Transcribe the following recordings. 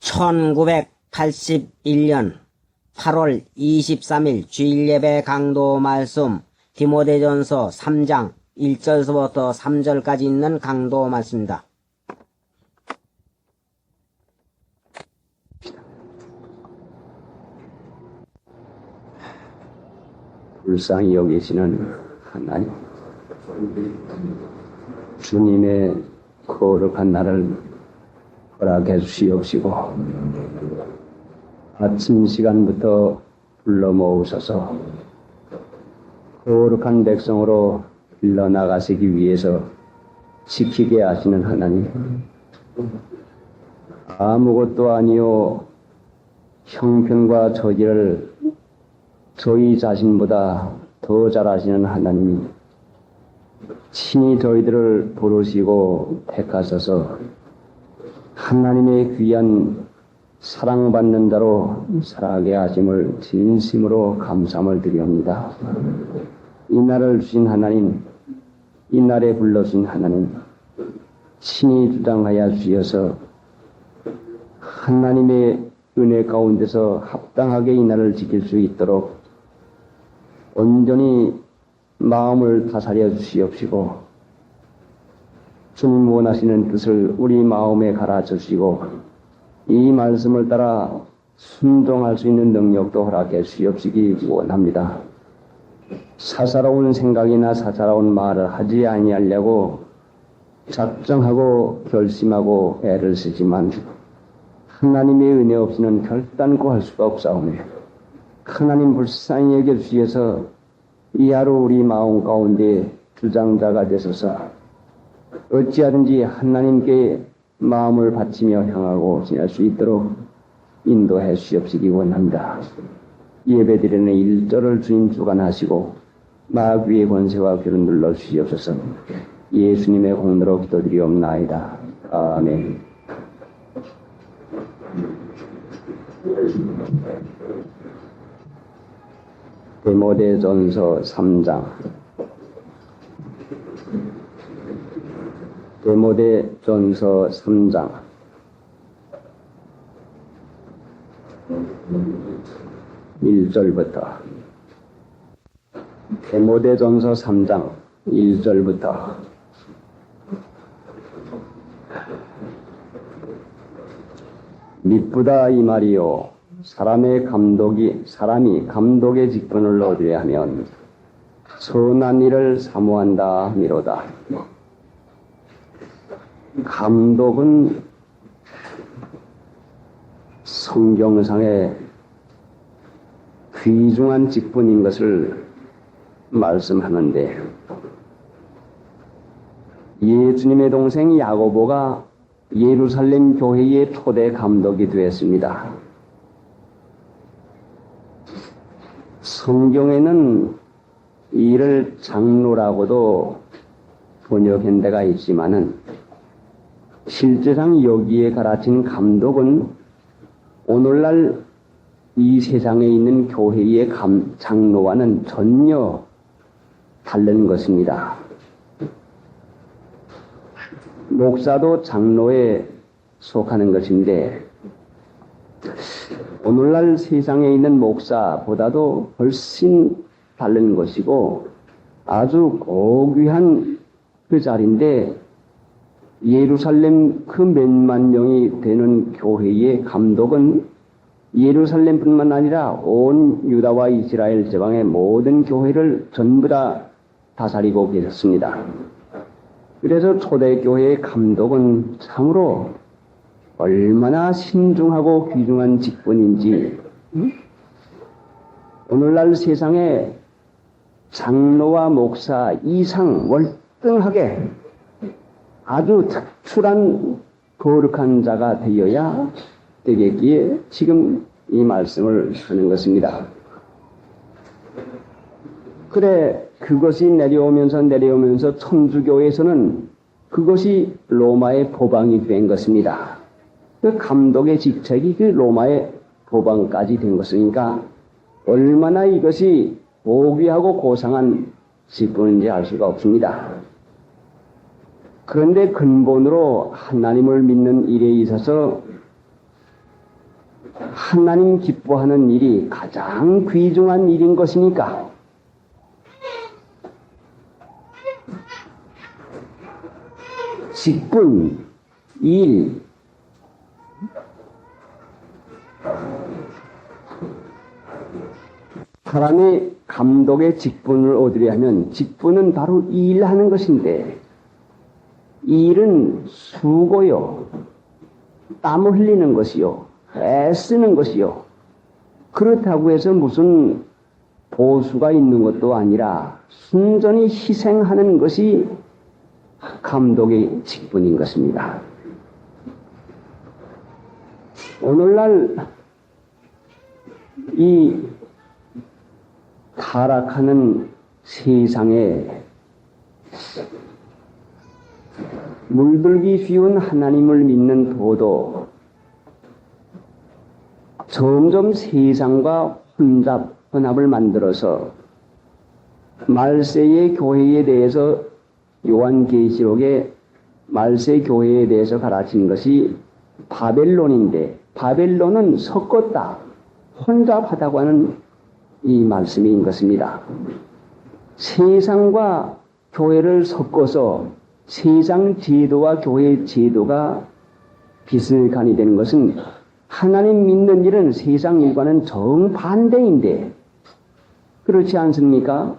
1981년 8월 23일 주일예배 강도 말씀 디모데전서 3장 1절서부터 3절까지 있는 강도 말씀입니다. 불쌍히 여기시는 하나님, 주님의 거룩한 날을 허락해 주시옵시고 아침 시간부터 불러 모으셔서 거룩한 백성으로 일러나가시기 위해서 지키게 하시는 하나님, 아무것도 아니요 형편과 처지를 저희 자신보다 더 잘하시는 하나님이 친히 저희들을 부르시고 택하셔서 하나님의 귀한 사랑받는 자로 살아가게 하심을 진심으로 감사함을 드립니다. 이 날을 주신 하나님, 이 날에 불러주신 하나님, 친히 주장하여 주셔서 하나님의 은혜 가운데서 합당하게 이 날을 지킬 수 있도록 온전히 마음을 다스려 주시옵시고 주님 원하시는 뜻을 우리 마음에 갈아주시고 이 말씀을 따라 순종할 수 있는 능력도 허락해 주시옵시기 원합니다. 사사로운 생각이나 사사로운 말을 하지 아니하려고 작정하고 결심하고 애를 쓰지만 하나님의 은혜 없이는 결단코 할 수가 없사오며 하나님 불쌍히 여겨주셔서 이 하루 우리 마음 가운데 주장자가 되셔서 어찌하든지 하나님께 마음을 바치며 향하고 지낼 수 있도록 인도해 주시옵시기 원합니다. 예배드리는 일절을 주님 주관하시고 마귀의 권세와 귀를 눌러 주시옵소서. 예수님의 공로로 기도드리옵나이다. 아멘. 디모데전서 3장. 디모데전서 3장 1절부터 디모데전서 3장 1절부터 미쁘다 이 말이요, 사람이 감독의 직분을 얻으려 하면 선한 일을 사모한다 미로다. 감독은 성경상의 귀중한 직분인 것을 말씀하는데, 예수님의 동생 야고보가 예루살렘 교회의 초대 감독이 되었습니다. 성경에는 이를 장로라고도 번역한 데가 있지만은 실제상 여기에 가르친 감독은 오늘날 이 세상에 있는 교회의 장로와는 전혀 다른 것입니다. 목사도 장로에 속하는 것인데 오늘날 세상에 있는 목사보다도 훨씬 다른 것이고 아주 고귀한 그 자리인데, 예루살렘 그 몇만 명이 되는 교회의 감독은 예루살렘뿐만 아니라 온 유다와 이스라엘 지방의 모든 교회를 전부 다 다스리고 계셨습니다. 그래서 초대교회의 감독은 참으로 얼마나 신중하고 귀중한 직분인지 오늘날 세상에 장로와 목사 이상 월등하게 아주 특출한 거룩한 자가 되어야 되겠기에 지금 이 말씀을 하는 것입니다. 그래, 그것이 내려오면서 천주교에서는 그것이 로마의 법왕이 된 것입니다. 그 감독의 직책이 그 로마의 법왕까지 된 것이니까 얼마나 이것이 고귀하고 고상한 직분인지 알 수가 없습니다. 그런데 근본으로 하나님을 믿는 일에 있어서 하나님 기뻐하는 일이 가장 귀중한 일인 것이니까 직분, 일, 사람의 감독의 직분을 얻으려 하면 직분은 바로 일하는 것인데 일은 수고요, 땀 흘리는 것이요, 애쓰는 것이요. 그렇다고 해서 무슨 보수가 있는 것도 아니라 순전히 희생하는 것이 감독의 직분인 것입니다. 오늘날 이 타락하는 세상에 물들기 쉬운 하나님을 믿는 도도 점점 세상과 혼합을 만들어서 말세의 교회에 대해서 요한계시록에 말세 교회에 대해서 가르친 것이 바벨론인데 바벨론은 섞었다, 혼잡하다고 하는 이 말씀인 것입니다. 세상과 교회를 섞어서 세상 제도와 교회 제도가 비슷하니 되는 것은 하나님 믿는 일은 세상 일과는 정반대인데 그렇지 않습니까?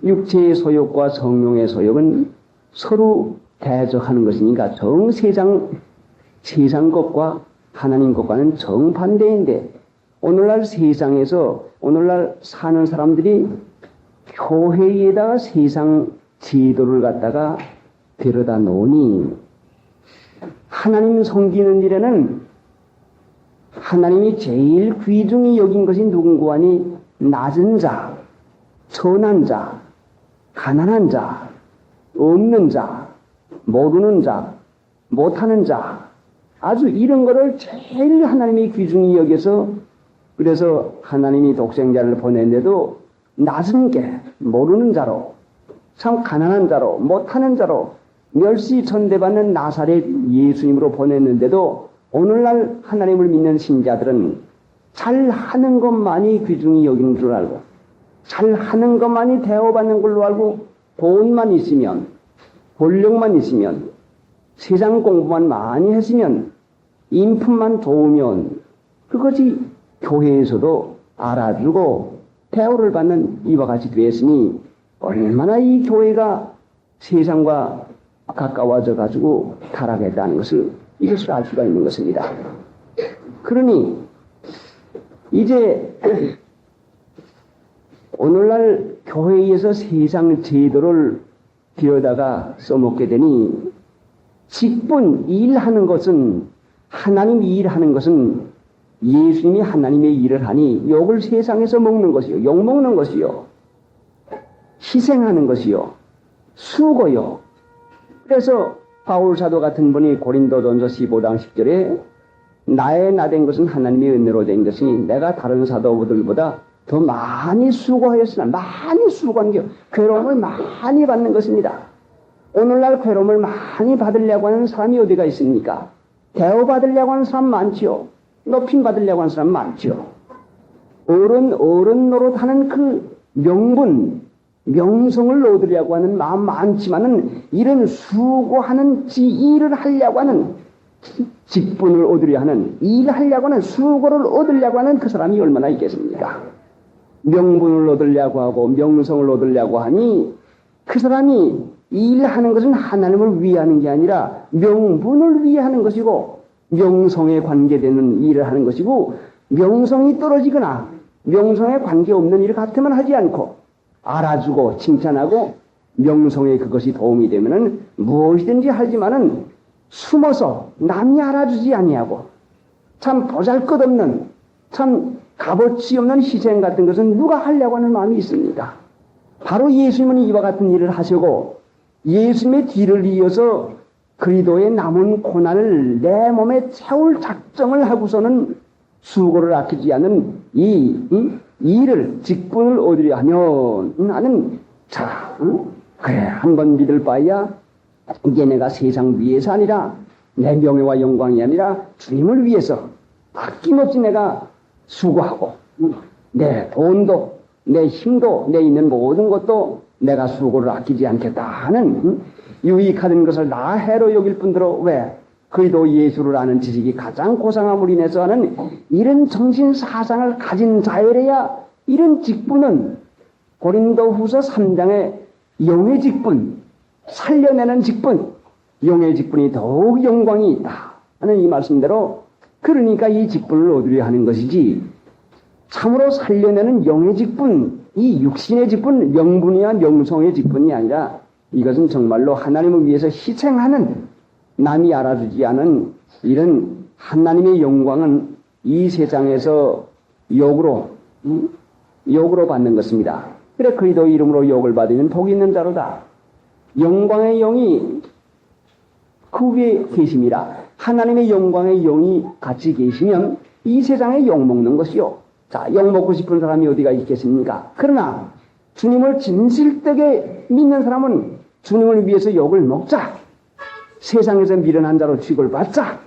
육체의 소욕과 성령의 소욕은 서로 대적하는 것이니까 세상 것과 하나님 것과는 정반대인데 오늘날 세상에서 오늘날 사는 사람들이 교회에다가 세상 제도를 갖다가 데려다 놓으니 하나님 섬기는 일에는 하나님이 제일 귀중히 여긴 것이 누군고 하니 낮은 자, 천한 자, 가난한 자, 없는 자, 모르는 자, 못하는 자, 아주 이런 거를 제일 하나님이 귀중히 여겨서 그래서 하나님이 독생자를 보냈는데도 낮은 게 모르는 자로 참 가난한 자로 못하는 자로 멸시천대받는 나사렛 예수님으로 보냈는데도 오늘날 하나님을 믿는 신자들은 잘하는 것만이 귀중히 여기는 줄 알고 잘하는 것만이 대우받는 걸로 알고 돈만 있으면 권력만 있으면 세상 공부만 많이 했으면 인품만 좋으면 그것이 교회에서도 알아주고 대우를 받는 이와 같이 되었으니 얼마나 이 교회가 세상과 가까워져 가지고 타락했다는 것을 이것을 알 수가 있는 것입니다. 그러니 이제 오늘날 교회에서 세상 제도를 들여다가 써먹게 되니 직분 일하는 것은 하나님이 일하는 것은 예수님이 하나님의 일을 하니 욕을 세상에서 먹는 것이요, 욕 먹는 것이요, 희생하는 것이요, 수고요. 그래서 바울 사도 같은 분이 고린도전서 15장 10절에 나의 나된 것은 하나님의 은혜로 된 것이니 내가 다른 사도들보다 더 많이 수고하였으나 많이 수고한 게 괴로움을 많이 받는 것입니다. 오늘날 괴로움을 많이 받으려고 하는 사람이 어디가 있습니까? 대우받으려고 하는 사람 많지요. 높임 받으려고 하는 사람 많지요. 어른 노릇하는 그 명분, 명성을 얻으려고 하는 마음 많지만은 이런 수고하는 일을 하려고 하는 직분을 얻으려 하는 일하려고 하는 수고를 얻으려고 하는 그 사람이 얼마나 있겠습니까? 명분을 얻으려고 하고 명성을 얻으려고 하니 그 사람이 일하는 것은 하나님을 위하는 게 아니라 명분을 위하는 것이고 명성에 관계되는 일을 하는 것이고 명성이 떨어지거나 명성에 관계없는 일 같으면 하지 않고 알아주고 칭찬하고 명성에 그것이 도움이 되면은 무엇이든지 하지만은 숨어서 남이 알아주지 아니하고 참 보잘것없는 참 값어치 없는 희생 같은 것은 누가 하려고 하는 마음이 있습니까? 바로 예수님은 이와 같은 일을 하시고 예수님의 뒤를 이어서 그리스도의 남은 고난을 내 몸에 채울 작정을 하고서는 수고를 아끼지 않는 이 일을 직분을 얻으려 하면 나는 그래 한번 믿을 바야 이게 내가 세상 위해서 아니라 내 명예와 영광이 아니라 주님을 위해서 아낌없이 내가 수고하고 내 돈도 내 힘도 내 있는 모든 것도 내가 수고를 아끼지 않겠다 하는 유익하던 것을 다 해로 여길 뿐더러 왜 그리도 예수를 아는 지식이 가장 고상함을 인해서 하는 이런 정신 사상을 가진 자여래야 이런 직분은 고린도후서 3장의 용의 직분, 살려내는 직분, 용의 직분이 더욱 영광이 있다 하는 이 말씀대로 그러니까 이 직분을 얻으려 하는 것이지 참으로 살려내는 영의 직분, 이 육신의 직분, 명분이야 명성의 직분이 아니라 이것은 정말로 하나님을 위해서 희생하는 남이 알아주지 않은 이런 하나님의 영광은 이 세상에서 욕으로 받는 것입니다. 그래 그리도 이름으로 욕을 받으면 복이 있는 자로다. 영광의 영이 그 위에 계심이라 하나님의 영광의 영이 같이 계시면 이 세상에 욕먹는 것이요. 자, 욕먹고 싶은 사람이 어디가 있겠습니까? 그러나 주님을 진실되게 믿는 사람은 주님을 위해서 욕을 먹자. 세상에서 미련한 자로 취급을 받자.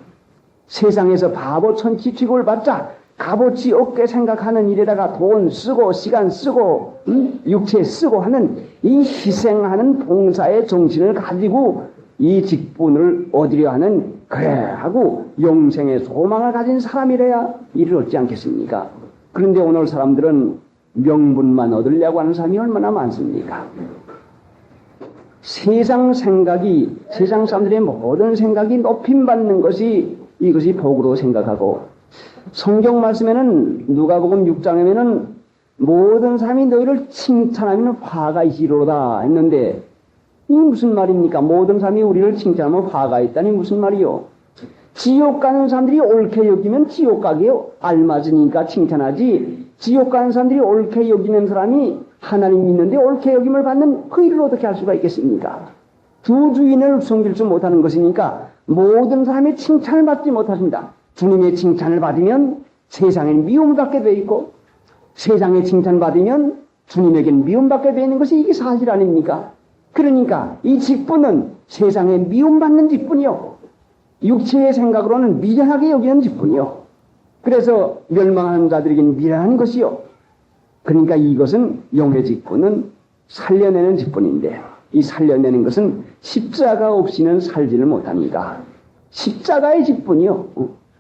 세상에서 바보 천치 취급을 받자. 값어치 없게 생각하는 일에다가 돈 쓰고 시간 쓰고 육체 쓰고 하는 이 희생하는 봉사의 정신을 가지고 이 직분을 얻으려 하는 그래 하고 영생의 소망을 가진 사람이래야 이를 얻지 않겠습니까? 그런데 오늘 사람들은 명분만 얻으려고 하는 사람이 얼마나 많습니까? 세상 사람들의 모든 생각이 높임받는 것이 이것이 복으로 생각하고 성경 말씀에는 누가복음 6장에는 모든 사람이 너희를 칭찬하면 화가 있으리로다 했는데 이 무슨 말입니까? 모든 사람이 우리를 칭찬하면 화가 있다니 무슨 말이요? 지옥 가는 사람들이 옳게 여기면 지옥 가게 알맞으니까 칭찬하지 지옥 가는 사람들이 옳게 여기는 사람이 하나님 믿는데 옳게 여김을 받는 그 일을 어떻게 할 수가 있겠습니까? 두 주인을 섬길 줄 못하는 것이니까 모든 사람의 칭찬을 받지 못하십니다. 주님의 칭찬을 받으면 세상엔 미움을 받게 되어 있고 세상의 칭찬을 받으면 주님에겐 미움받게 되어 있는 것이 이게 사실 아닙니까? 그러니까 이 직분은 세상에 미움받는 직분이요. 육체의 생각으로는 미련하게 여기는 직분이요. 그래서 멸망하는 자들에게는 미련한 것이요. 그러니까 이것은 용의 직분은 살려내는 직분인데 이 살려내는 것은 십자가 없이는 살지를 못합니다. 십자가의 직분이요.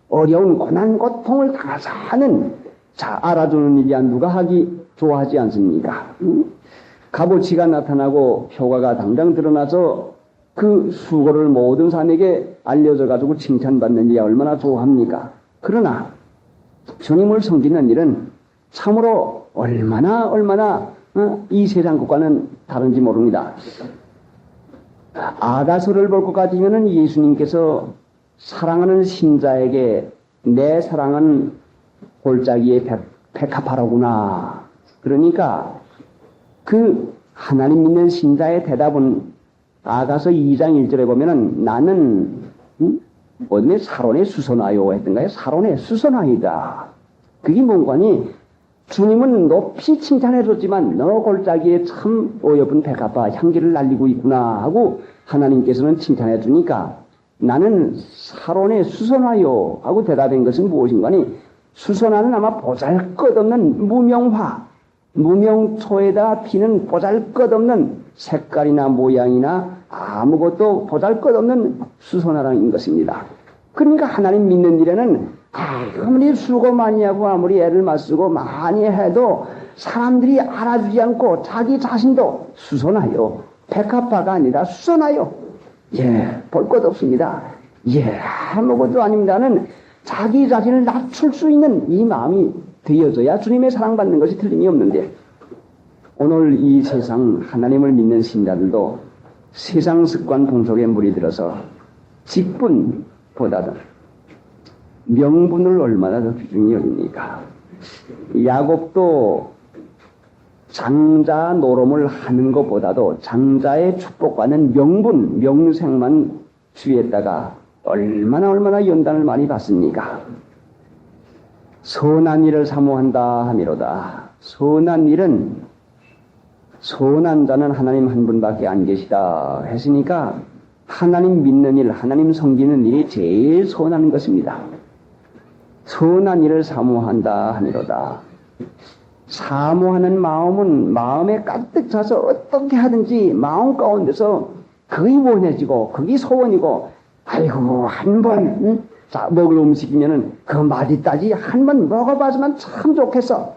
어려운 고난 고통을 당하사 하는 자 알아주는 일이야 누가 하기 좋아하지 않습니까? 값어치가 나타나고 효과가 당장 드러나서 그 수고를 모든 사람에게 알려져 가지고 칭찬받는 일이 얼마나 좋아합니까? 그러나 주님을 섬기는 일은 참으로 얼마나 이 세상 것과는 다른지 모릅니다. 아다서를 볼 것 같으면 예수님께서 사랑하는 신자에게 내 사랑은 골짜기의 백합화로구나. 그러니까 그 하나님 믿는 신자의 대답은 아가서 2장 1절에 보면은 나는 어둠의 사론에 수선하여 했던가요? 사론에 수선하이다. 그게 뭔가니 주님은 높이 칭찬해줬지만 너 골짜기에 참 어여쁜 백합화 향기를 날리고 있구나 하고 하나님께서는 칭찬해주니까 나는 사론에 수선하여 하고 대답한 것은 무엇인가니 수선화는 아마 보잘것없는 무명화 무명초에다 피는 보잘것없는 색깔이나 모양이나 아무것도 보잘것없는 수선화인 것입니다. 그러니까 하나님 믿는 일에는 아무리 수고 많이 하고 아무리 애를 맞쓰고 많이 해도 사람들이 알아주지 않고 자기 자신도 수선하여 백합화가 아니라 수선하여 볼 것 없습니다. 아무것도 아닙니다는 자기 자신을 낮출 수 있는 이 마음이 되어져야 주님의 사랑받는 것이 틀림이 없는데 오늘 이 세상 하나님을 믿는 신자들도 세상 습관 풍속에 물이들어서 직분보다도 명분을 얼마나 더 귀중히 여깁니까? 야곱도 장자 노름을 하는 것보다도 장자의 축복과는 명분, 명생만 주의했다가 얼마나 연단을 많이 받습니까? 선한 일을 사모한다 하미로다. 선한 일은 선한 자는 하나님 한 분밖에 안 계시다 했으니까 하나님 믿는 일, 하나님 섬기는 일이 제일 선한 것입니다. 선한 일을 사모한다 하니로다. 사모하는 마음은 마음에 가득 차서 어떻게 하든지 마음 가운데서 그게 원해지고 그게 소원이고, 아이고 한번 자 먹을 음식이면은 그 맛있다지 한번 먹어봐서만 참 좋겠어.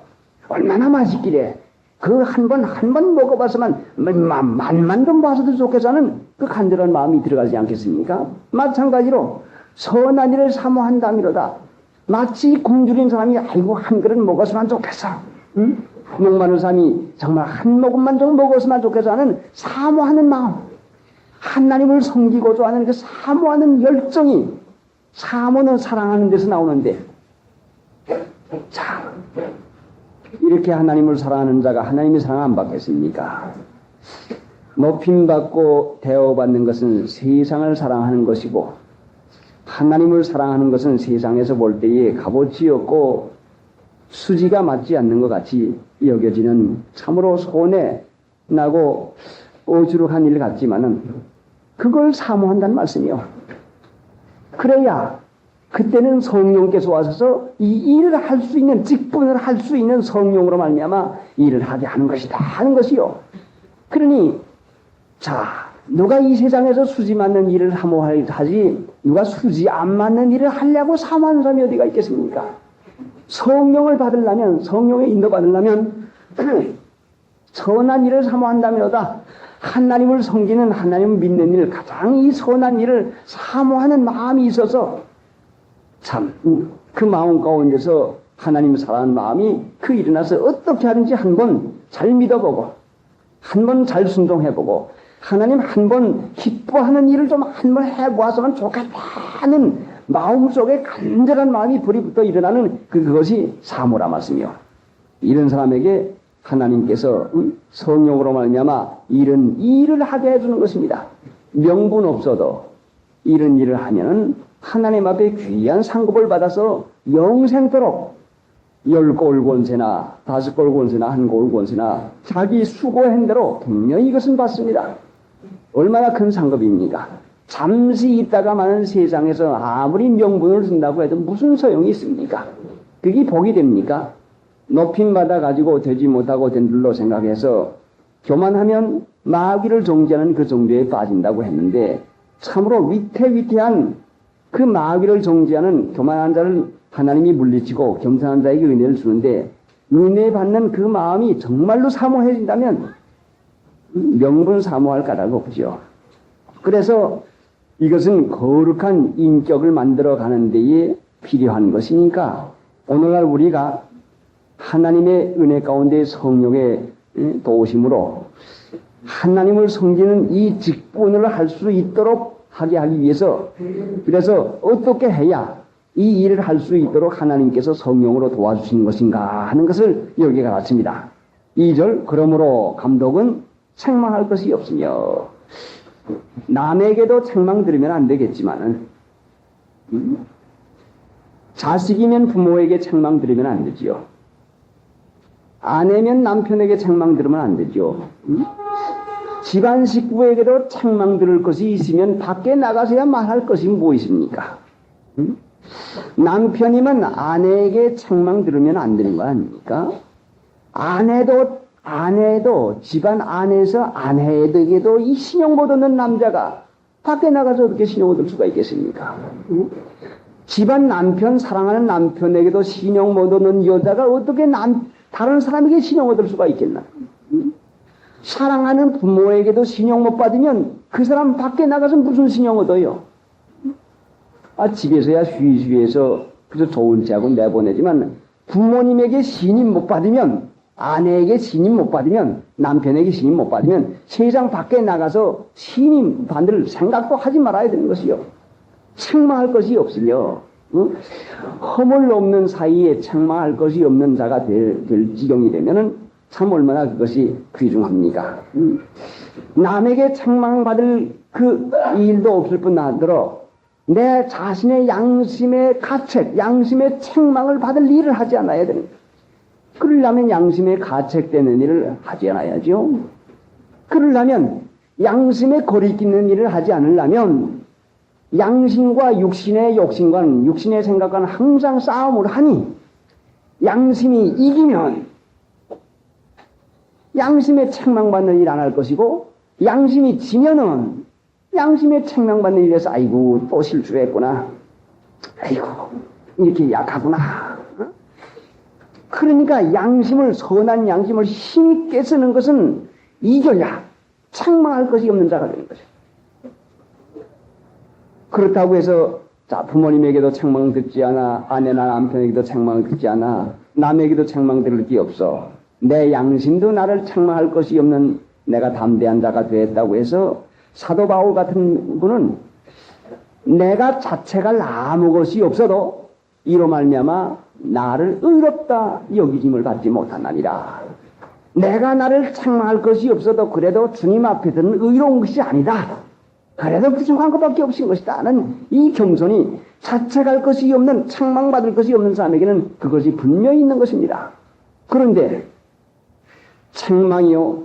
얼마나 맛있기래. 그 한 번 먹어봐서만 맛만 좀 봐서도 좋겠어 하는 그 간절한 마음이 들어가지 않겠습니까? 마찬가지로 선한 일을 사모한다미로다. 마치 굶주린 사람이 아이고 한 그릇 먹었으면 좋겠어. 응? 목마른 사람이 정말 한 모금만 좀 먹었으면 좋겠어 하는 사모하는 마음. 하나님을 섬기고자 하는 그 사모하는 열정이, 사모는 사랑하는 데서 나오는데, 자, 이렇게 하나님을 사랑하는 자가 하나님의 사랑 안 받겠습니까? 높임받고 대우받는 것은 세상을 사랑하는 것이고, 하나님을 사랑하는 것은 세상에서 볼 때에 값어치 없고 수지가 맞지 않는 것 같이 여겨지는 참으로 손해 나고 어주룩한 일 같지만은 그걸 사모한다는 말씀이요. 그래야 그때는 성령께서 와서 이 일을 할 수 있는, 직분을 할 수 있는 성령으로 말미암아 일을 하게 하는 것이다 하는 것이요. 그러니 자, 누가 이 세상에서 수지 맞는 일을 사모하지 누가 수지 안 맞는 일을 하려고 사모하는 사람이 어디가 있겠습니까? 성령을 받으려면, 성령의 인도 받으려면 선한 일을 사모한다면보다 하나님을 섬기는, 하나님을 믿는 일, 가장 이 선한 일을 사모하는 마음이 있어서 참 그 마음 가운데서 하나님 사랑하는 마음이 그 일어나서 어떻게 하든지 한번 잘 믿어보고 한번 잘 순종해보고 하나님 한번 기뻐하는 일을 좀 한번 해보았으면 좋겠다는 마음속에 간절한 마음이 불이 붙어 일어나는 그것이 사모라 말씀이요. 이런 사람에게 하나님께서 성령으로 말미암아 이런 일을 하게 해주는 것입니다. 명분 없어도 이런 일을 하면은 하나님 앞에 귀한 상급을 받아서 영생토록 10골 권세나 5골 권세나 1골 권세나 자기 수고한 대로 분명히 이것은 받습니다. 얼마나 큰 상급입니까? 잠시 있다가 마는 세상에서 아무리 명분을 준다고 해도 무슨 소용이 있습니까? 그게 복이 됩니까? 높임받아 가지고 되지 못하고 된 줄로 생각해서 교만하면 마귀를 정죄하는 그 정도에 빠진다고 했는데, 참으로 위태위태한 그 마귀를 정죄하는 교만한 자를 하나님이 물리치고 겸손한 자에게 은혜를 주는데, 은혜 받는 그 마음이 정말로 사모해진다면 명분 사모할 까닭 없죠. 그래서 이것은 거룩한 인격을 만들어 가는 데에 필요한 것이니까 오늘날 우리가 하나님의 은혜 가운데 성령의 도우심으로 하나님을 섬기는 이 직분을 할 수 있도록 하게 하기 위해서, 그래서 어떻게 해야 이 일을 할 수 있도록 하나님께서 성령으로 도와주신 것인가 하는 것을 여기에 가르칩니다. 2절, 그러므로 감독은 책망할 것이 없으며, 남에게도 책망 들으면 안 되겠지만은 자식이면 부모에게 책망 들으면 안 되지요. 아내면 남편에게 책망 들으면 안 되죠. 집안 식구에게도 책망 들을 것이 있으면 밖에 나가서야 말할 것이 뭐 있습니까? 남편이면 아내에게 책망 들으면 안 되는 거 아닙니까? 아내도 집안 안에서 아내에게도 이 신용 못 얻는 남자가 밖에 나가서 어떻게 신용 얻을 수가 있겠습니까? 집안 남편, 사랑하는 남편에게도 신용 못 얻는 여자가 어떻게 다른 사람에게 신용 얻을 수가 있겠나? 사랑하는 부모에게도 신용 못 받으면 그 사람 밖에 나가서 무슨 신용 얻어요? 집에서야 쉬쉬해서 그래서 좋은 제하고 내보내지만 부모님에게 신임 못 받으면, 아내에게 신임 못 받으면, 남편에게 신임 못 받으면 세상 밖에 나가서 신임 받을 생각도 하지 말아야 되는 것이요. 책망할 것이 없으며, 허물 없는 사이에 책망할 것이 없는 자가 될 지경이 되면은 참 얼마나 그것이 귀중합니까? 남에게 책망받을 그 일도 없을 뿐 나더러 내 자신의 양심의 가책, 양심의 책망을 받을 일을 하지 않아야 됩니다. 그러려면 양심에 가책되는 일을 하지 않아야죠. 그러려면 양심에 거리끼는 일을 하지 않으려면 양심과 육신의 욕심과는 육신의 생각과는 항상 싸움을 하니 양심이 이기면 양심의 책망받는 일 안 할 것이고 양심이 지면은 양심의 책망받는 일에서 아이고 또 실수했구나. 아이고 이렇게 약하구나. 그러니까 양심을 선한 양심을 힘있게 쓰는 것은 이겨야 책망할 것이 없는 자가 되는 거죠. 그렇다고 해서 자 부모님에게도 책망 듣지 않아 아내나 남편에게도 책망 듣지 않아 남에게도 책망 들을 게 없어 내 양심도 나를 책망할 것이 없는 내가 담대한 자가 되었다고 해서 사도 바울 같은 분은 내가 자체가 아무 것이 없어도 이로 말미암아 나를 의롭다 여기짐을 받지 못하나니라. 내가 나를 책망할 것이 없어도 그래도 주님 앞에서는 의로운 것이 아니다. 그래도 부족한 것밖에 없인 것이다 하는 이 겸손이 자책할 것이 없는 책망받을 것이 없는 사람에게는 그것이 분명히 있는 것입니다. 그런데 책망이요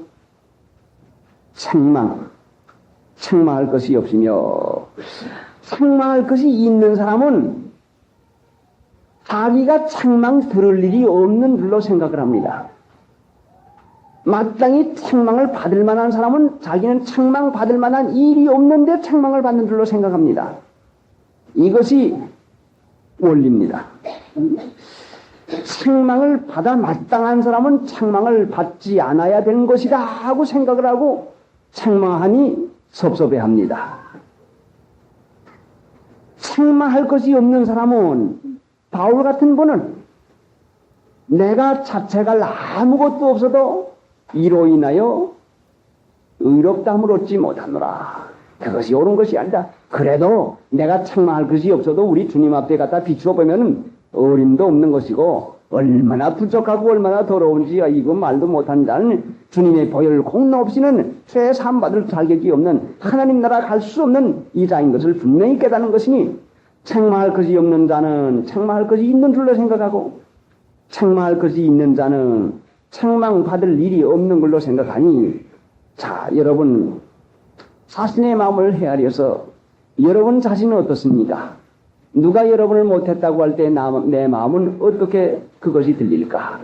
책망할 것이 없으며 책망할 것이 있는 사람은 자기가 책망 들을 일이 없는 줄로 생각을 합니다. 마땅히 책망을 받을 만한 사람은 자기는 책망 받을 만한 일이 없는데 책망을 받는 줄로 생각합니다. 이것이 원리입니다. 책망을 받아 마땅한 사람은 책망을 받지 않아야 되는 것이다 하고 생각을 하고 책망하니 섭섭해합니다. 책망할 것이 없는 사람은 바울 같은 분은 내가 자책할 아무것도 없어도 이로 인하여 의롭다함을 얻지 못하노라. 그것이 옳은 것이 아니다. 그래도 내가 책망할 것이 없어도 우리 주님 앞에 갖다 비추어 보면 어림도 없는 것이고 얼마나 부족하고 얼마나 더러운지 이거 말도 못한다는 주님의 보혈 공로 없이는 죄 사함 받을 자격이 없는 하나님 나라 갈 수 없는 이자인 것을 분명히 깨닫는 것이니 책망할 것이 없는 자는 책망할 것이 있는 줄로 생각하고 책망할 것이 있는 자는 책망받을 일이 없는 걸로 생각하니 자 여러분 자신의 마음을 헤아려서 여러분 자신은 어떻습니까? 누가 여러분을 못했다고 할 때 내 마음은 어떻게 그것이 들릴까?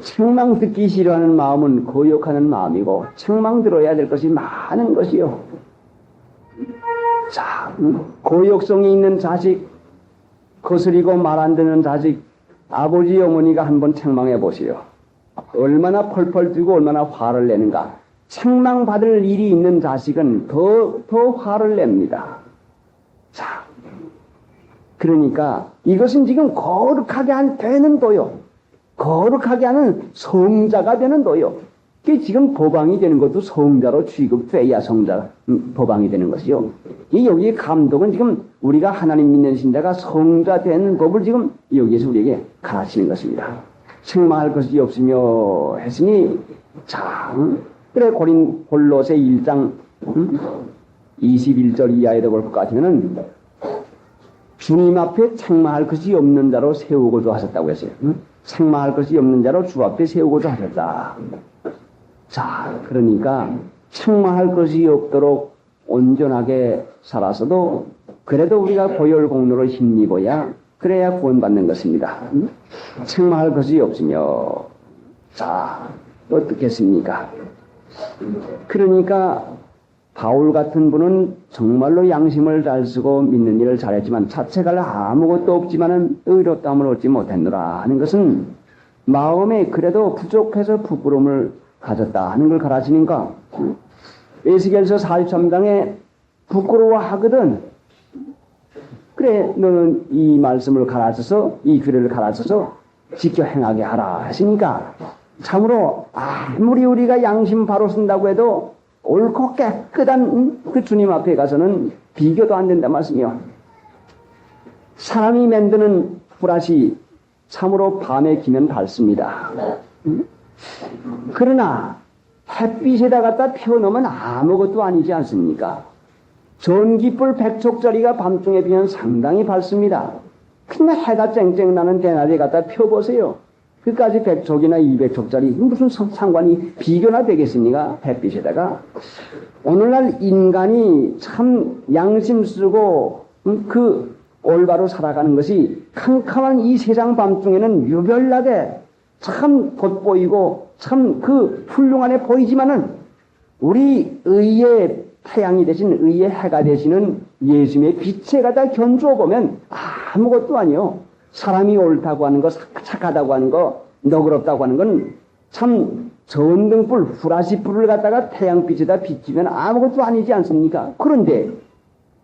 책망 듣기 싫어하는 마음은 거역하는 마음이고 책망 들어야 될 것이 많은 것이요. 자, 고역성이 있는 자식, 거스리고 말 안 듣는 자식, 아버지 어머니가 한번 책망해 보시오. 얼마나 펄펄 뛰고 얼마나 화를 내는가. 책망받을 일이 있는 자식은 더 화를 냅니다. 자, 그러니까 이것은 지금 거룩하게 되는 도요. 거룩하게 하는 성자가 되는 도요. 그게 지금 법왕이 되는 것도 성자로 취급돼야 성자 법왕이 되는 것이요. 여기에 감독은 지금 우리가 하나님 믿는 신자가 성자 되는 법을 지금 여기에서 우리에게 가르치는 것입니다. 책망할 것이 없으며 했으니 자 그래 골로새 1장 21절 이하에 볼 것 같으면은 주님 앞에 책망할 것이 없는 자로 세우고자 하셨다고 했어요. 책망할 것이 없는 자로 주 앞에 세우고자 하셨다. 자, 그러니까 책망할 것이 없도록 온전하게 살아서도 그래도 우리가 보혈 공로를 힘입어야 그래야 구원받는 것입니다. 책망할 것이 없으며 자, 어떻겠습니까? 그러니까 바울 같은 분은 정말로 양심을 잘 쓰고 믿는 일을 잘했지만 자책할 아무것도 없지만은 의롭다함을 얻지 못했노라 하는 것은 마음에 그래도 부족해서 부끄러움을 가졌다 하는 걸 가르치니까 에스겔서 43장에 부끄러워하거든. 그래 너는 이 말씀을 가르쳐서 이 규례를 가르쳐서 지켜 행하게 하라 하시니까 참으로 아무리 우리가 양심 바로 쓴다고 해도 옳고 깨끗한 그 주님 앞에 가서는 비교도 안 된다 말씀이요. 사람이 만드는 불앗이 참으로 밤에 기면 밝습니다. 그러나 햇빛에다 갖다 펴놓으면 아무것도 아니지 않습니까? 전기불 100촉짜리가 밤중에 피면 상당히 밝습니다. 근데 해가 쨍쨍 나는 대낮에 갖다 펴보세요. 그까지 100촉이나 200촉짜리 무슨 상관이 비교나 되겠습니까? 햇빛에다가. 오늘날 인간이 참 양심 쓰고 그 올바로 살아가는 것이 캄캄한 이 세상 밤중에는 유별나게 참 돋보이고 참 그 훌륭하게 보이지만은 우리 의의 태양이 되신 의의 해가 되시는 예수님의 빛에 가다 견주어 보면 아무것도 아니요. 사람이 옳다고 하는 거, 착하다고 하는 거, 너그럽다고 하는 건 참 전등불, 후라시불을 갖다가 태양빛에다 비치면 아무것도 아니지 않습니까? 그런데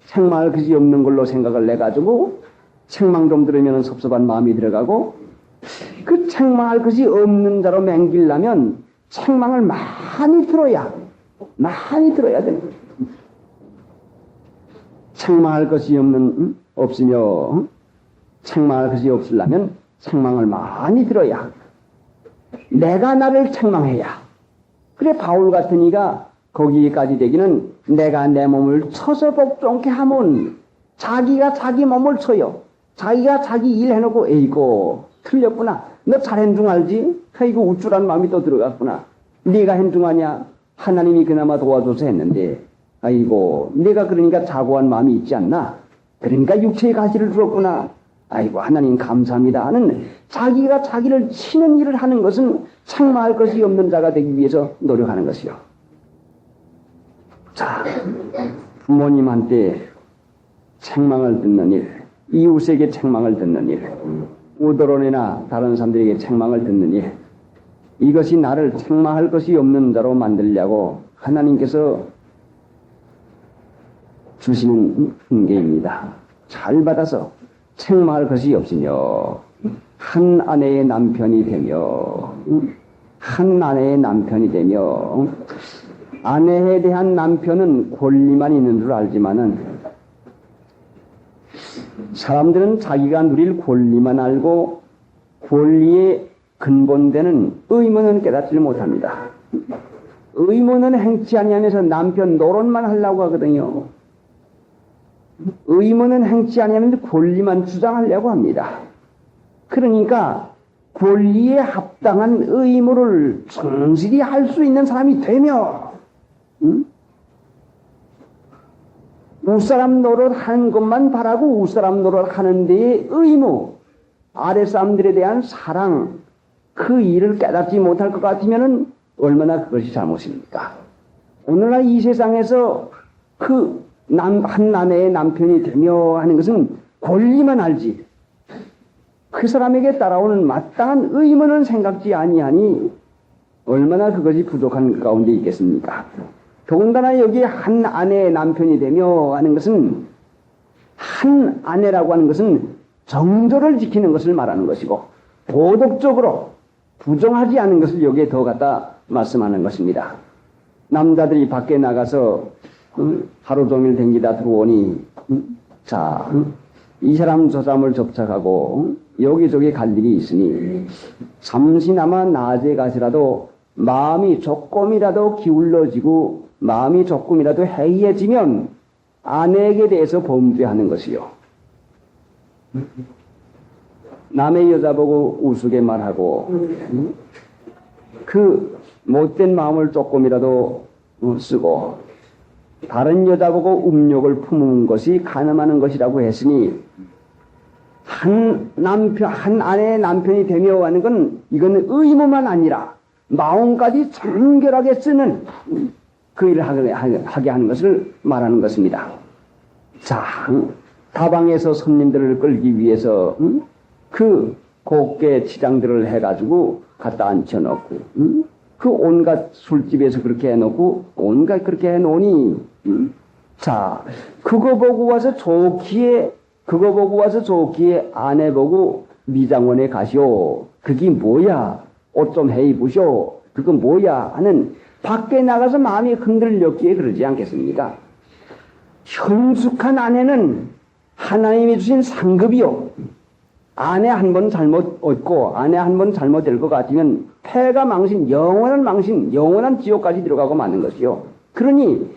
책망할 것이 없는 걸로 생각을 내가지고 책망 좀 들으면 섭섭한 마음이 들어가고 그 책망할 것이 없는 자로 맹길려면 책망을 많이 들어야 되는 거예요. 책망할 것이 없으며 책망할 것이 없으려면 책망을 많이 들어야 내가 나를 책망해야 그래 바울 같은 이가 거기까지 되기는 내가 내 몸을 쳐서 복종케 하면 자기가 자기 몸을 쳐요. 자기가 자기 일 해놓고 에이고 틀렸구나. 너 잘한 줄 알지? 아이고 우쭐한 마음이 또 들어갔구나. 네가 한 줄 아냐? 하나님이 그나마 도와줘서 했는데 아이고 내가 그러니까 자고한 마음이 있지 않나? 그러니까 육체의 가시를 주었구나. 아이고 하나님 감사합니다 하는 자기가 자기를 치는 일을 하는 것은 책망할 것이 없는 자가 되기 위해서 노력하는 것이요. 자, 부모님한테 책망을 듣는 일, 이웃에게 책망을 듣는 일, 우도론이나 다른 사람들에게 책망을 듣는 일, 이것이 나를 책망할 것이 없는 자로 만들려고 하나님께서 주시는 훈계입니다. 잘 받아서 책망할 것이 없으며 한 아내의 남편이 되며 아내에 대한 남편은 권리만 있는 줄 알지만은 사람들은 자기가 누릴 권리만 알고 권리의 근본되는 의무는 깨닫지 못합니다. 의무는 행치 아니하면서 남편 노릇만 하려고 하거든요. 의무는 행치 아니하면 권리만 주장하려고 합니다. 그러니까 권리에 합당한 의무를 성실히 할 수 있는 사람이 되며 윗사람 노릇하는 것만 바라고 윗사람 노릇하는 데의 의무, 아랫사람들에 대한 사랑, 그 일을 깨닫지 못할 것 같으면 얼마나 그것이 잘못입니까? 오늘날 이 세상에서 한 아내의 남편이 되며 하는 것은 권리만 알지 그 사람에게 따라오는 마땅한 의무는 생각지 아니하니 얼마나 그것이 부족한 가운데 있겠습니까? 더군다나 여기 한 아내의 남편이 되며 하는 것은 한 아내라고 하는 것은 정도를 지키는 것을 말하는 것이고 도덕적으로 부정하지 않은 것을 여기에 더 갖다 말씀하는 것입니다. 남자들이 밖에 나가서 하루 종일 댕기다 들어오니 이 사람 저 사람을 접촉하고 여기저기 갈 일이 있으니 잠시나마 낮에 가시라도 마음이 조금이라도 기울어지고 마음이 조금이라도 해이해지면 아내에게 대해서 범죄하는 것이요. 남의 여자 보고 우스게 말하고 그 못된 마음을 조금이라도 쓰고 다른 여자 보고 음욕을 품은 것이 간음하는 것이라고 했으니 한 아내의 남편이 되며 하는 건 이건 의무만 아니라 마음까지 정결하게 쓰는 그 일을 하게 하는 것을 말하는 것입니다. 자, 다방에서 손님들을 끌기 위해서 그 곱게 치장들을 해가지고 갖다 앉혀놓고 그 온갖 술집에서 그렇게 해놓고 온갖 그렇게 해놓으니 자, 그거 보고 와서 좋기에 아내 보고 미장원에 가시오. 그게 뭐야? 옷 좀 해 입으시오. 그건 뭐야? 하는 밖에 나가서 마음이 흔들렸기에 그러지 않겠습니까? 현숙한 아내는 하나님이 주신 상급이요. 아내 한 번 잘못 얻고 아내 한 번 잘못될 것 같으면 폐가 망신, 영원한 지옥까지 들어가고 마는 것이요. 그러니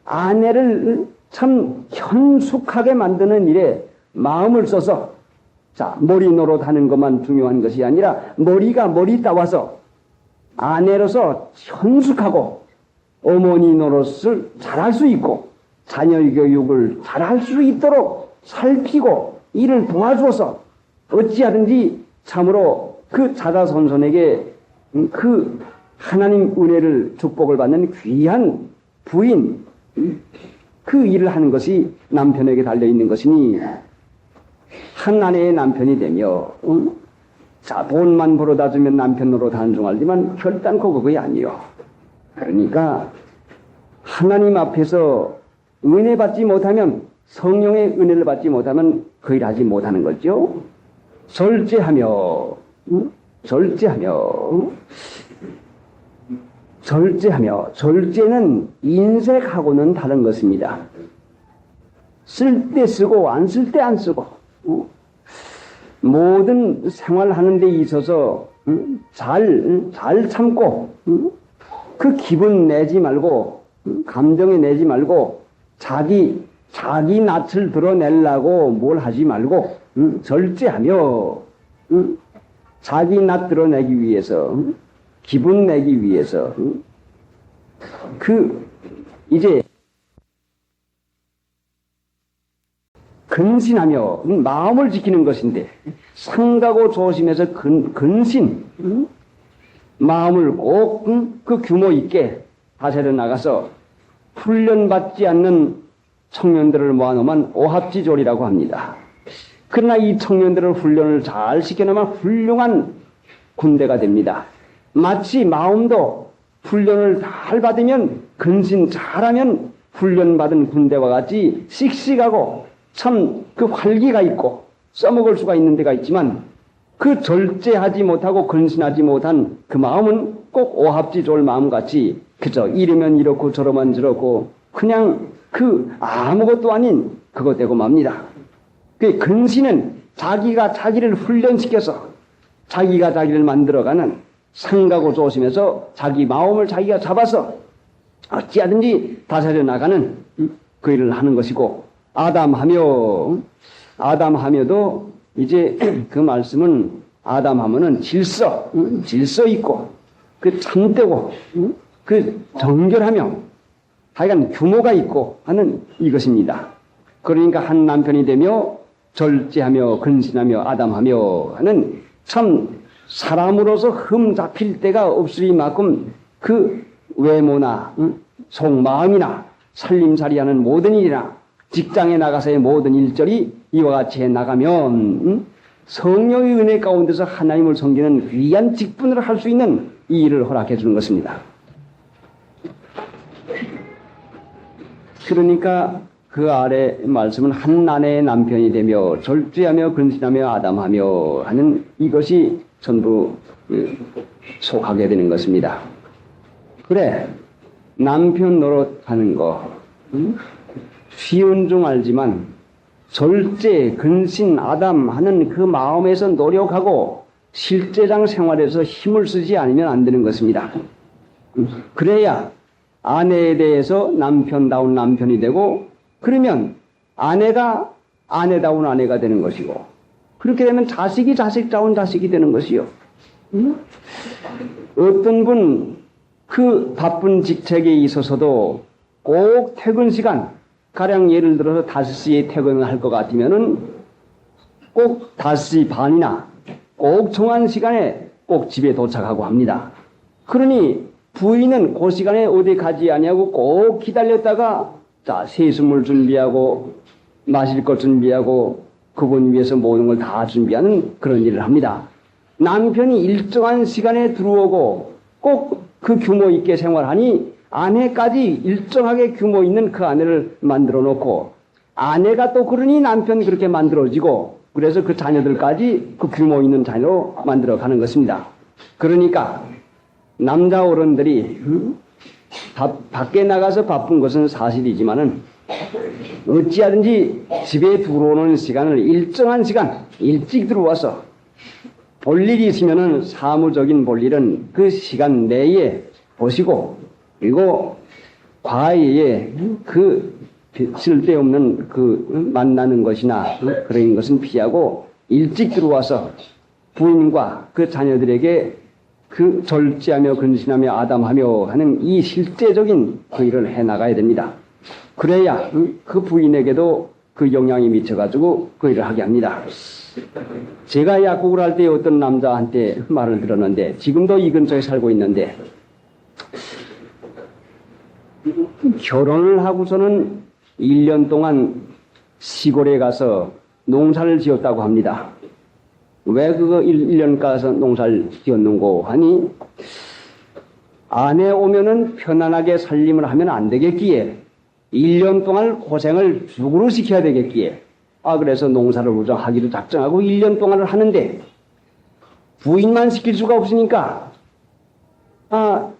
아내를 참 현숙하게 만드는 일에 마음을 써서 자, 머리 노릇하는 것만 중요한 것이 아니라 머리가 머리 따와서 아내로서 현숙하고 어머니 노릇을 잘할 수 있고 자녀 교육을 잘할 수 있도록 살피고 이를 도와주어서 어찌하든지 참으로 그 자자손손에게 그 하나님 은혜를 축복을 받는 귀한 부인 그 일을 하는 것이 남편에게 달려있는 것이니 한 아내의 남편이 되며 자 돈만 벌어다 주면 남편으로 단종하지만 결단코 그것이 아니요. 그러니까 하나님 앞에서 은혜 받지 못하면 성령의 은혜를 받지 못하면 그 일 하지 못하는 거죠. 절제하며 절제는 인색하고는 다른 것입니다. 쓸 때 쓰고 안 쓸 때 안 쓰고 모든 생활하는 데 있어서 잘 참고 그 기분 내지 말고 감정에 내지 말고 자기 낯을 드러내려고 뭘 하지 말고 절제하며 자기 낯 드러내기 위해서 기분 내기 위해서 이제 근신하며 마음을 지키는 것인데 상가고 조심해서 근신 마음을 꼭 그 규모 있게 다세려 나가서 훈련받지 않는 청년들을 모아놓으면 오합지졸이라고 합니다. 그러나 이 청년들을 훈련을 잘 시켜놓으면 훌륭한 군대가 됩니다. 마치 마음도 훈련을 잘 받으면 근신 잘하면 훈련받은 군대와 같이 씩씩하고 참 그 활기가 있고 써먹을 수가 있는 데가 있지만 그 절제하지 못하고 근신하지 못한 그 마음은 꼭 오합지졸 마음같이 그저 이러면 이렇고 저러면 저렇고 그냥 그 아무것도 아닌 그것 되고 맙니다. 그 근신은 자기가 자기를 훈련시켜서 자기가 자기를 만들어가는 상가고 조심해서 자기 마음을 자기가 잡아서 어찌하든지 다스려 나가는 그 일을 하는 것이고 아담하며도 이제 그 말씀은 아담하면은 질서 있고 그 참되고 그 정결하며 하여간 규모가 있고 하는 이것입니다. 그러니까 한 남편이 되며 절제하며 근신하며 아담하며 하는 참 사람으로서 흠 잡힐 데가 없으리만큼 그 외모나 속마음이나 살림살이하는 모든 일이나 직장에 나가서의 모든 일절이 이와 같이 해나가면 성령의 은혜 가운데서 하나님을 섬기는 귀한 직분을 할 수 있는 이 일을 허락해 주는 것입니다. 그러니까 그 아래 말씀은 한 아내의 남편이 되며 절제하며 근신하며 아담하며 하는 이것이 전부 속하게 되는 것입니다. 그래 남편 노릇하는 거 쉬운 줄 알지만 절제, 근신, 아담하는 그 마음에서 노력하고 실제장 생활에서 힘을 쓰지 않으면 안 되는 것입니다. 그래야 아내에 대해서 남편다운 남편이 되고 그러면 아내가 아내다운 아내가 되는 것이고 그렇게 되면 자식이 자식다운 자식이 되는 것이요. 어떤 분 그 바쁜 직책에 있어서도 꼭 퇴근 시간 가령 예를 들어서 5시에 퇴근을 할 것 같으면은 꼭 5시 반이나 꼭 정한 시간에 꼭 집에 도착하고 합니다. 그러니 부인은 그 시간에 어디 가지 아니하고 꼭 기다렸다가 자 세수물 준비하고 마실 것 준비하고 그분 위해서 모든 걸 다 준비하는 그런 일을 합니다. 남편이 일정한 시간에 들어오고 꼭 그 규모 있게 생활하니 아내까지 일정하게 규모 있는 그 아내를 만들어 놓고 아내가 또 그러니 남편 그렇게 만들어지고 그래서 그 자녀들까지 그 규모 있는 자녀로 만들어 가는 것입니다. 그러니까 남자 어른들이 밖에 나가서 바쁜 것은 사실이지만은 어찌하든지 집에 들어오는 시간을 일정한 시간 일찍 들어와서 볼일이 있으면은 사무적인 볼일은 그 시간 내에 보시고 그리고 과외에 그 쓸데없는 그 만나는 것이나 그런 것은 피하고 일찍 들어와서 부인과 그 자녀들에게 그 절제하며 근신하며 아담하며 하는 이 실제적인 그 일을 해나가야 됩니다. 그래야 그 부인에게도 그 영향이 미쳐가지고 그 일을 하게 합니다. 제가 약국을 할 때 어떤 남자한테 말을 들었는데, 지금도 이 근처에 살고 있는데, 결혼을 하고서는 1년 동안 시골에 가서 농사를 지었다고 합니다. 왜 그거 1년 가서 농사를 지었는고 하니, 아내 오면은 편안하게 살림을 하면 안 되겠기에 1년 동안 고생을 죽으로 시켜야 되겠기에, 그래서 농사를 하기로 작정하고 1년 동안을 하는데, 부인만 시킬 수가 없으니까,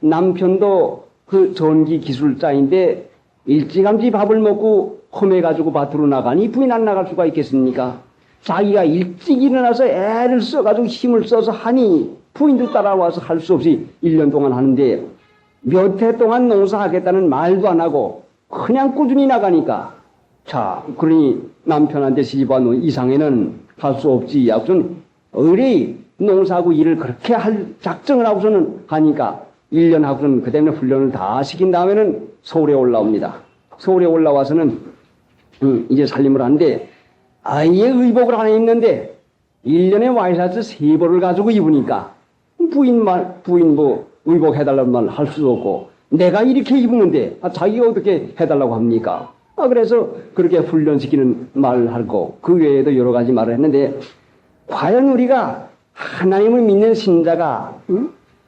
남편도 그 전기 기술자인데, 일찌감치 밥을 먹고 험해가지고 밭으로 나가니 부인 안 나갈 수가 있겠습니까? 자기가 일찍 일어나서 애를 써가지고 힘을 써서 하니 부인도 따라와서 할 수 없이 1년 동안 하는데, 몇 해 동안 농사하겠다는 말도 안 하고 그냥 꾸준히 나가니까, 그러니 남편한테 시집와놓은 이상에는 할 수 없지 하고선 의뢰 농사하고 일을 그렇게 할 작정을 하고서는 하니까 1년 하고서는 그 때문에 훈련을 다 시킨 다음에는 서울에 올라옵니다. 서울에 올라와서는 이제 살림을 하는데, 아예 의복을 하나 입는데 1년에 와이셔츠 3벌을 가지고 입으니까 부인 의복 해달라는 말 할 수도 없고, 내가 이렇게 입는데 자기가 어떻게 해달라고 합니까? 그래서 그렇게 훈련시키는 말을 하고, 그 외에도 여러 가지 말을 했는데, 과연 우리가 하나님을 믿는 신자가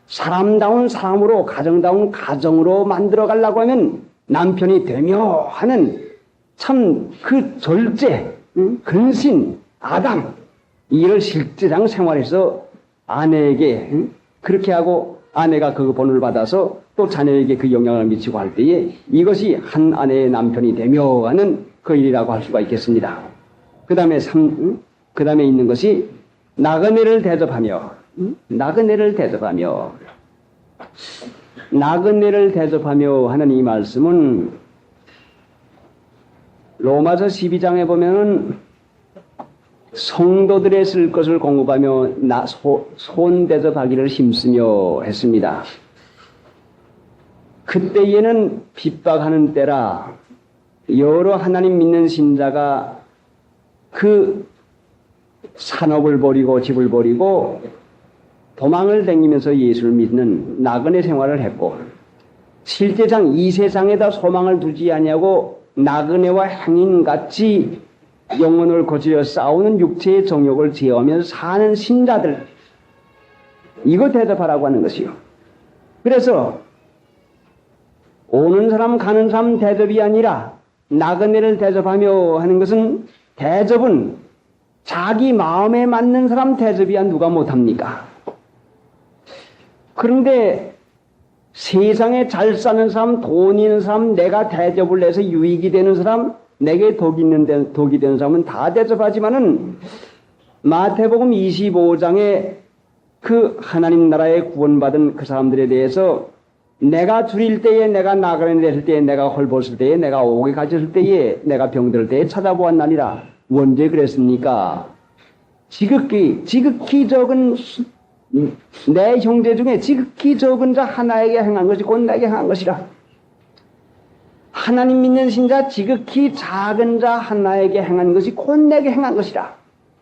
사람다운 사람으로, 가정다운 가정으로 만들어 가려고 하면 남편이 되며 하는 참 그 절제, 근신, 아담, 이를 실제상 생활에서 아내에게 그렇게 하고, 아내가 그 본을 받아서 또 자녀에게 그 영향을 미치고 할 때에 이것이 한 아내의 남편이 되며 하는 그 일이라고 할 수가 있겠습니다. 그 다음에 그 다음에 있는 것이 나그네를 대접하며, 나그네를 대접하며, 나그네를 대접하며 하는 이 말씀은 로마서 12장에 보면은 성도들의 쓸 것을 공급하며 손 대접하기를 힘쓰며 했습니다. 그때에는 핍박하는 때라 여러 하나님 믿는 신자가 그 산업을 버리고 집을 버리고 도망을 다니면서 예수를 믿는 나그네 생활을 했고, 실제상 이 세상에다 소망을 두지 아니하고 나그네와 행인같이 영혼을 거스려 싸우는 육체의 정욕을 제어하면서 사는 신자들, 이거 대접하라고 하는 것이요. 그래서 오는 사람 가는 사람 대접이 아니라 나그네를 대접하며 하는 것은, 대접은 자기 마음에 맞는 사람 대접이야 누가 못합니까? 그런데 세상에 잘 사는 사람, 돈 있는 사람, 내가 대접을 해서 유익이 되는 사람, 내게 독이 되는 사람은 다 대접하지만은, 마태복음 25장에 그 하나님 나라에 구원받은 그 사람들에 대해서 내가 줄일 때에, 내가 나그네 됐을 때에, 내가 헐벗을 때에, 내가 옥에 갇혔을 때에, 내가 병들 때에 찾아보았나니라. 언제 그랬습니까? 지극히 적은 내 형제 중에 지극히 적은 자 하나에게 행한 것이 곧 내게 행한 것이라. 하나님 믿는 신자 지극히 작은 자 하나에게 행한 것이 곧 내게 행한 것이라.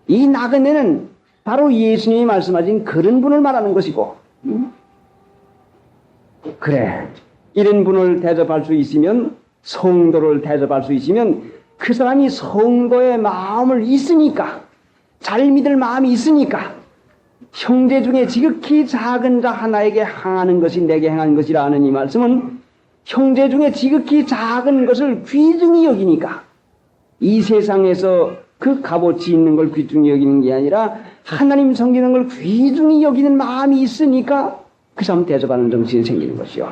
이 나그네는 바로 예수님이 말씀하신 그런 분을 말하는 것이고, 그래, 이런 분을 대접할 수 있으면, 성도를 대접할 수 있으면 그 사람이 성도의 마음을 있으니까, 잘 믿을 마음이 있으니까 형제 중에 지극히 작은 자 하나에게 행하는 것이 내게 행한 것이라 하는 이 말씀은, 형제 중에 지극히 작은 것을 귀중히 여기니까, 이 세상에서 그 값어치 있는 걸 귀중히 여기는 게 아니라 하나님 섬기는 걸 귀중히 여기는 마음이 있으니까 그 사람 대접하는 정신이 생기는 것이요.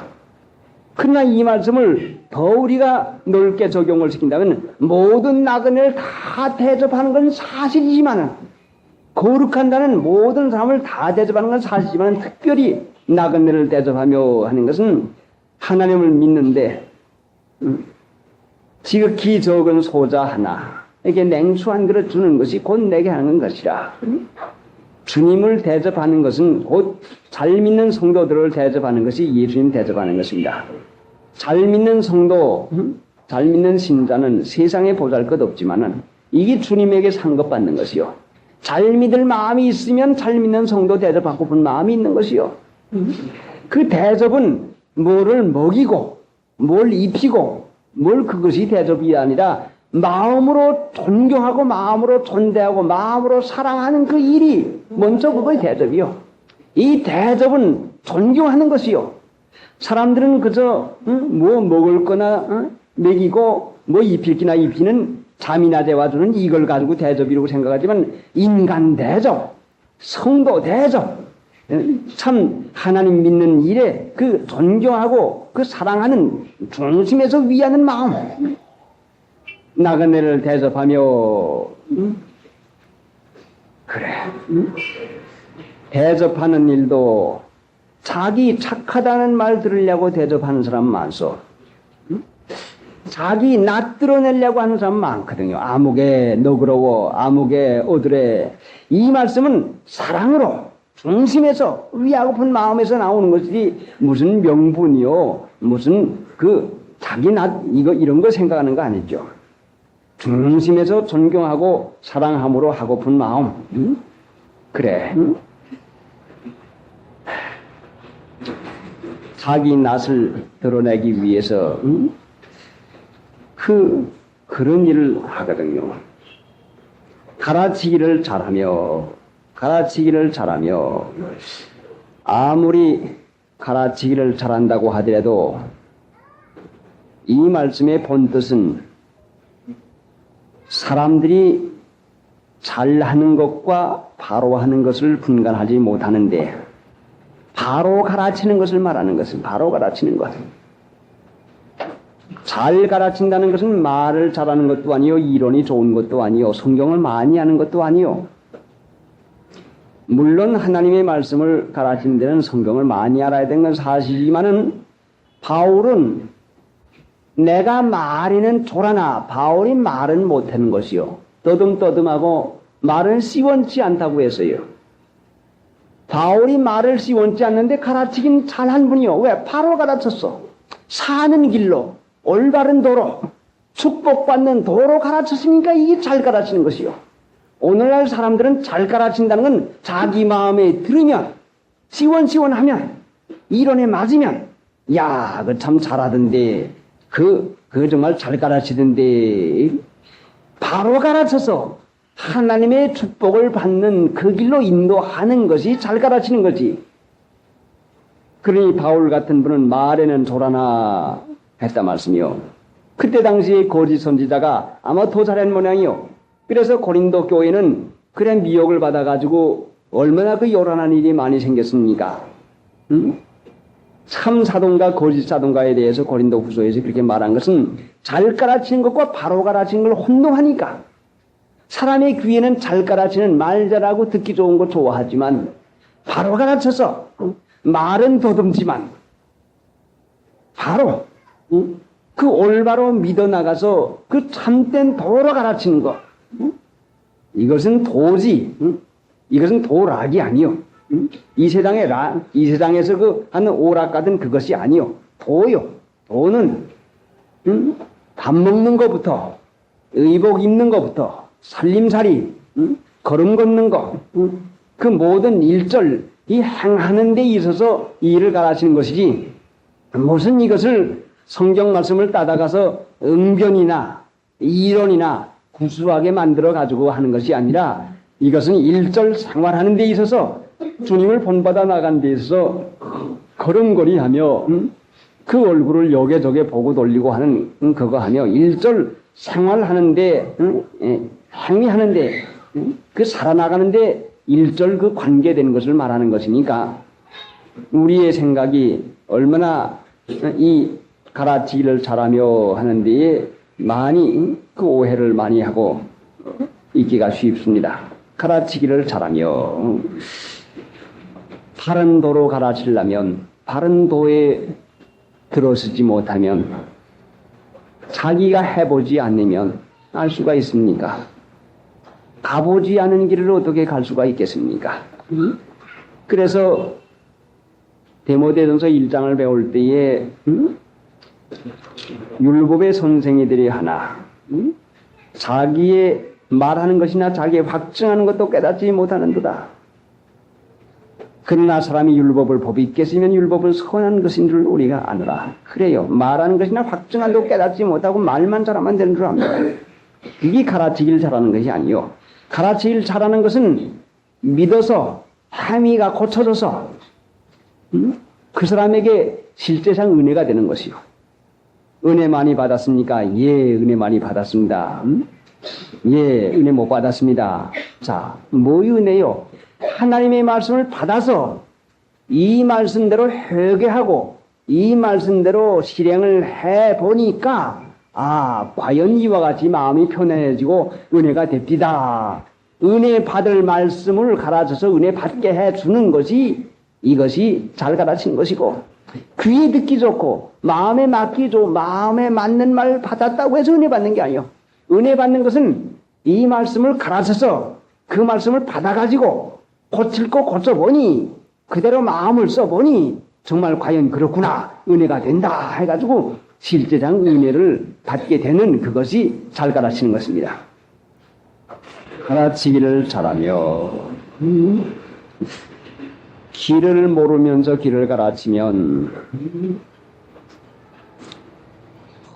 그러나 이 말씀을 더 우리가 넓게 적용을 시킨다면, 모든 나그네를 다 대접하는 건 사실이지만, 거룩한다는 모든 사람을 다 대접하는 건 사실이지만, 특별히 나그네를 대접하며 하는 것은 하나님을 믿는데 지극히 적은 소자 하나, 이렇게 냉수 한 그릇 주는 것이 곧 내게 하는 것이라. 주님을 대접하는 것은 곧 잘 믿는 성도들을 대접하는 것이 예수님 대접하는 것입니다. 잘 믿는 성도, 잘 믿는 신자는 세상에 보잘것없지만은 이게 주님에게 상급받는 것이요. 잘 믿을 마음이 있으면 잘 믿는 성도 대접하고픈 마음이 있는 것이요. 그 대접은 뭐를 먹이고 뭘 입히고 뭘 그것이 대접이 아니라 마음으로 존경하고 마음으로 존대하고 마음으로 사랑하는 그 일이 먼저 그거의 대접이요. 이 대접은 존경하는 것이요. 사람들은 그저 뭐 먹을 거나 먹이고 뭐 입힐 기나 입히는 잠이나 재워주는 이걸 가지고 대접이라고 생각하지만 인간 대접, 성도 대접, 참 하나님 믿는 일에 그 존경하고 그 사랑하는 중심에서 위하는 마음, 나그네를 대접하며 그래 대접하는 일도 자기 착하다는 말 들으려고 대접하는 사람 많소. 자기 낯 드러내려고 하는 사람 많거든요. 아무개 너그러워, 아무개 어드래. 이 말씀은 사랑으로 중심에서 위하고픈 마음에서 나오는 것이 무슨 명분이요, 무슨 그 자기 낯 이런 거 생각하는 거 아니죠. 중심에서 존경하고 사랑함으로 하고픈 마음. 그래. 자기 낯을 드러내기 위해서 그런 일을 하거든요. 가르치기를 잘하며 아무리 가르치기를 잘한다고 하더라도 이 말씀의 본뜻은 사람들이 잘하는 것과 바로 하는 것을 분간하지 못하는데 바로 가르치는 것을 말하는 것은 바로 가르치는 것. 잘 가르친다는 것은 말을 잘하는 것도 아니요, 이론이 좋은 것도 아니요, 성경을 많이 하는 것도 아니요. 물론 하나님의 말씀을 가르치는 데는 성경을 많이 알아야 되는 건 사실이지만은 바울은 내가 말에는 졸아나 바울이 말은 못하는 것이요. 떠듬떠듬하고 말은 시원치 않다고 했어요. 바울이 말을 시원치 않는데 가르치긴 잘한 분이요. 왜? 바로 가르쳤어. 사는 길로, 올바른 도로, 축복받는 도로 가르쳤으니까 이게 잘 가르치는 것이요. 오늘날 사람들은 잘 가르친다는 건 자기 마음에 들으면, 시원시원하면, 이론에 맞으면, 야, 그 참 잘하던데, 그 정말 잘 가르치던데, 바로 가르쳐서 하나님의 축복을 받는 그 길로 인도하는 것이 잘 가르치는 거지. 그러니 바울 같은 분은 말에는 졸아나 했다 말씀이요. 그때 당시에 거짓 선지자가 아마 더 잘한 모양이요. 그래서 고린도 교회는 그래 미혹을 받아가지고 얼마나 그 요란한 일이 많이 생겼습니까? 참 사동가 거짓 사동가에 대해서 고린도 후서에서 그렇게 말한 것은 잘 가르치는 것과 바로 가르치는 걸 혼동하니까. 사람의 귀에는 잘 가르치는 말 잘하고 듣기 좋은 거 좋아하지만 바로 가르쳐서 말은 더듬지만 바로 그 올바로 믿어 나가서 그 참된 도로 가르치는 거, 이것은 도지, 이것은 도락이 아니요. 이 세상에서 그 하는 오락 같은 그것이 아니요. 도요. 도는 밥 먹는 것부터 의복 입는 것부터 살림살이, 걸음 걷는 거, 그 모든 일절 이 행하는 데 있어서 이 일을 가르치는 것이지, 무슨 이것을 성경 말씀을 따다가서 응변이나 이론이나 구수하게 만들어 가지고 하는 것이 아니라 이것은 일절 생활하는 데 있어서 주님을 본받아 나간 데 있어서 걸음걸이하며 그 얼굴을 여기저기 보고 돌리고 하는 그거 하며 일절 생활하는데 행위하는데 그 살아나가는데 일절 그 관계된 것을 말하는 것이니까 우리의 생각이 얼마나 이 가르치기를 잘하며 하는 데에 많이 그 오해를 많이 하고 있기가 쉽습니다. 가르치기를 잘하며 바른 도로 가르치려면 바른 도에 들어서지 못하면 자기가 해보지 않으면 알 수가 있습니까? 가보지 않은 길을 어떻게 갈 수가 있겠습니까? 그래서 디모데전서 1장을 배울 때에 율법의 선생이들이 하나 자기의 말하는 것이나 자기의 확증하는 것도 깨닫지 못하는도다. 그러나 사람이 율법을 법이 있겠으면 율법은 선한 것인 줄 우리가 아노라. 그래요. 말하는 것이나 확증하는 것도 깨닫지 못하고 말만 잘하면 되는 줄 압니다. 이게 가르치기를 잘하는 것이 아니요. 가르치기를 잘하는 것은 믿어서 함의가 고쳐져서 그 사람에게 실제상 은혜가 되는 것이요. 은혜 많이 받았습니까? 예, 은혜 많이 받았습니다. 예, 은혜 못 받았습니다. 자, 뭐의 은혜요? 하나님의 말씀을 받아서 이 말씀대로 회개하고 이 말씀대로 실행을 해보니까 과연 이와 같이 마음이 편해지고 은혜가 됩니다. 은혜 받을 말씀을 가르쳐서 은혜 받게 해주는 것이 이것이 잘 가르친 것이고 귀에 듣기 좋고 마음에 맞기 좋고 마음에 맞는 말 받았다고 해서 은혜 받는 게 아니에요. 은혜 받는 것은 이 말씀을 가르쳐서 그 말씀을 받아가지고 고칠 거 고쳐보니 그대로 마음을 써보니 정말 과연 그렇구나 은혜가 된다 해가지고 실제상 은혜를 받게 되는 그것이 잘 가르치는 것입니다. 가르치기를 잘하며 길을 모르면서 길을 가르치면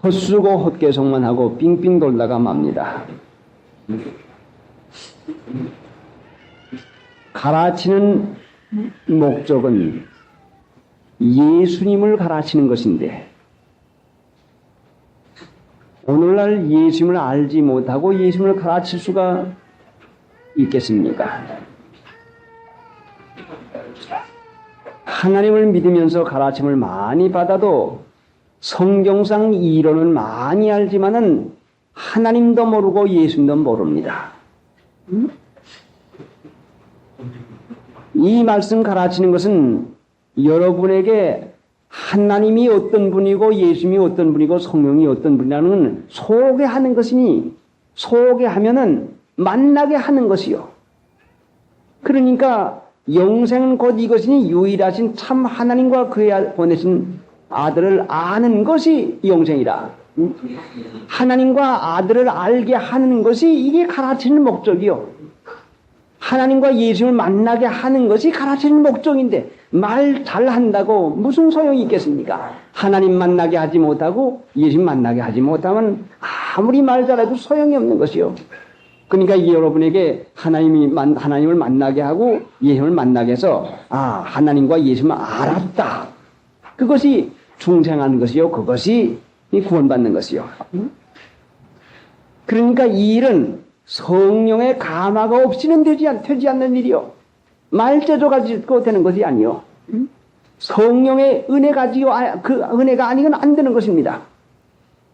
헛수고 헛개성만 하고 빙빙 돌다가 맙니다. 가르치는 목적은 예수님을 가르치는 것인데 오늘날 예수님을 알지 못하고 예수님을 가르칠 수가 있겠습니까? 하나님을 믿으면서 가르침을 많이 받아도 성경상 이론은 많이 알지만은 하나님도 모르고 예수님도 모릅니다. 이 말씀 가르치는 것은 여러분에게 하나님이 어떤 분이고 예수님이 어떤 분이고 성령이 어떤 분이라는 건 소개하는 것이니 소개하면은 만나게 하는 것이요. 그러니까 영생은 곧 이것이니 유일하신 참 하나님과 그의 보내신 아들을 아는 것이 영생이라. 하나님과 아들을 알게 하는 것이 이게 가르치는 목적이요. 하나님과 예수님을 만나게 하는 것이 가르치는 목적인데 말 잘한다고 무슨 소용이 있겠습니까? 하나님 만나게 하지 못하고 예수님 만나게 하지 못하면 아무리 말 잘해도 소용이 없는 것이요. 그러니까 여러분에게 하나님을 만나게 하고 예수님을 만나게 해서 하나님과 예수님을 알았다. 그것이 중생하는 것이요. 그것이 구원받는 것이요. 그러니까 이 일은 성령의 감화가 없이는 되지 않는 일이요. 말재조 가지고 되는 것이 아니요. 성령의 은혜 가지고 그 은혜가 아니면 안 되는 것입니다.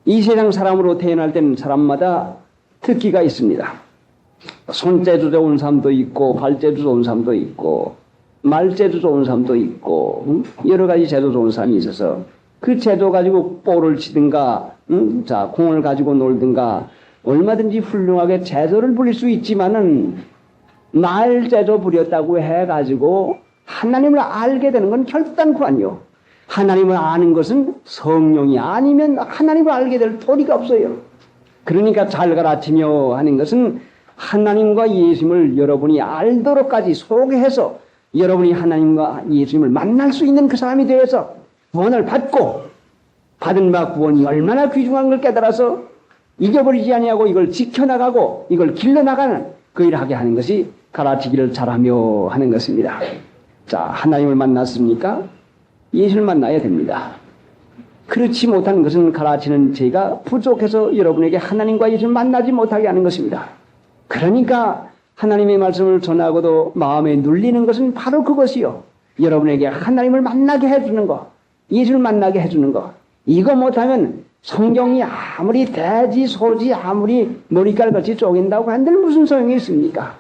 이 세상 사람으로 태어날 때는 사람마다 특기가 있습니다. 손재주 좋은 사람도 있고 발재주 좋은 사람도 있고 말재주 좋은 사람도 있고 여러 가지 재주 좋은 사람이 있어서 그 재주 가지고 볼을 치든가 공을 가지고 놀든가 얼마든지 훌륭하게 재주를 부릴 수 있지만은 말재주 부렸다고 해가지고 하나님을 알게 되는 건 결단코 아니요. 하나님을 아는 것은 성령이 아니면 하나님을 알게 될 도리가 없어요. 그러니까 잘 가르치며 하는 것은 하나님과 예수님을 여러분이 알도록까지 소개해서 여러분이 하나님과 예수님을 만날 수 있는 그 사람이 되어서 구원을 받고 받은 바 구원이 얼마나 귀중한 걸 깨달아서 잊어버리지 아니하고 이걸 지켜나가고 이걸 길러나가는 그 일을 하게 하는 것이 가르치기를 잘하며 하는 것입니다. 자, 하나님을 만났습니까? 예수를 만나야 됩니다. 그렇지 못한 것은 가르치는 제가 부족해서 여러분에게 하나님과 예수를 만나지 못하게 하는 것입니다. 그러니까 하나님의 말씀을 전하고도 마음에 눌리는 것은 바로 그것이요. 여러분에게 하나님을 만나게 해주는 것, 예수를 만나게 해주는 것. 이거 못하면 성경이 아무리 대지 소지 아무리 머리칼같이 쪼갠다고 한들 무슨 소용이 있습니까?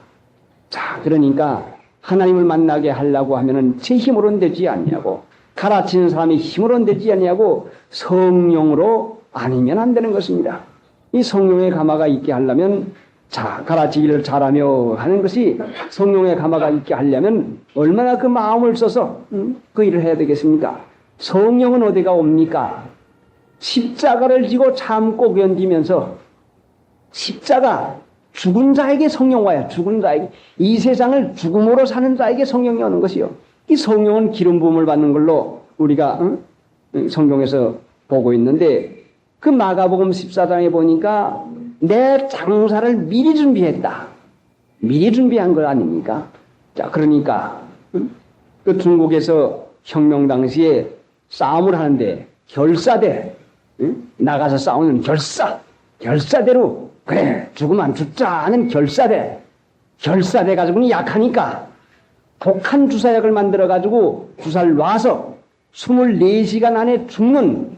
자, 그러니까 하나님을 만나게 하려고 하면은 제 힘으로는 되지 않냐고, 가르치는 사람이 힘으로는 되지 않냐고 성령으로 아니면 안 되는 것입니다. 이 성령의 감화가 있게 하려면 가르치기를 잘하며 하는 것이 성령의 감화가 있게 하려면 얼마나 그 마음을 써서 그 일을 해야 되겠습니까? 성령은 어디가 옵니까? 십자가를 지고 참고 견디면서 십자가 죽은 자에게 성령 와요. 죽은 자에게 이 세상을 죽음으로 사는 자에게 성령이 오는 것이요. 이 성령은 기름 부음을 받는 걸로 우리가 성경에서 보고 있는데 그 마가복음 14장에 보니까 내 장사를 미리 준비했다. 미리 준비한 거 아닙니까? 자, 그러니까 그 중국에서 혁명 당시에 싸움을 하는데 결사대 나가서 싸우는 결사대로 그래 죽으면 죽자 하는 결사대 가지고는 약하니까 독한 주사약을 만들어 가지고 주사를 놔서 24시간 안에 죽는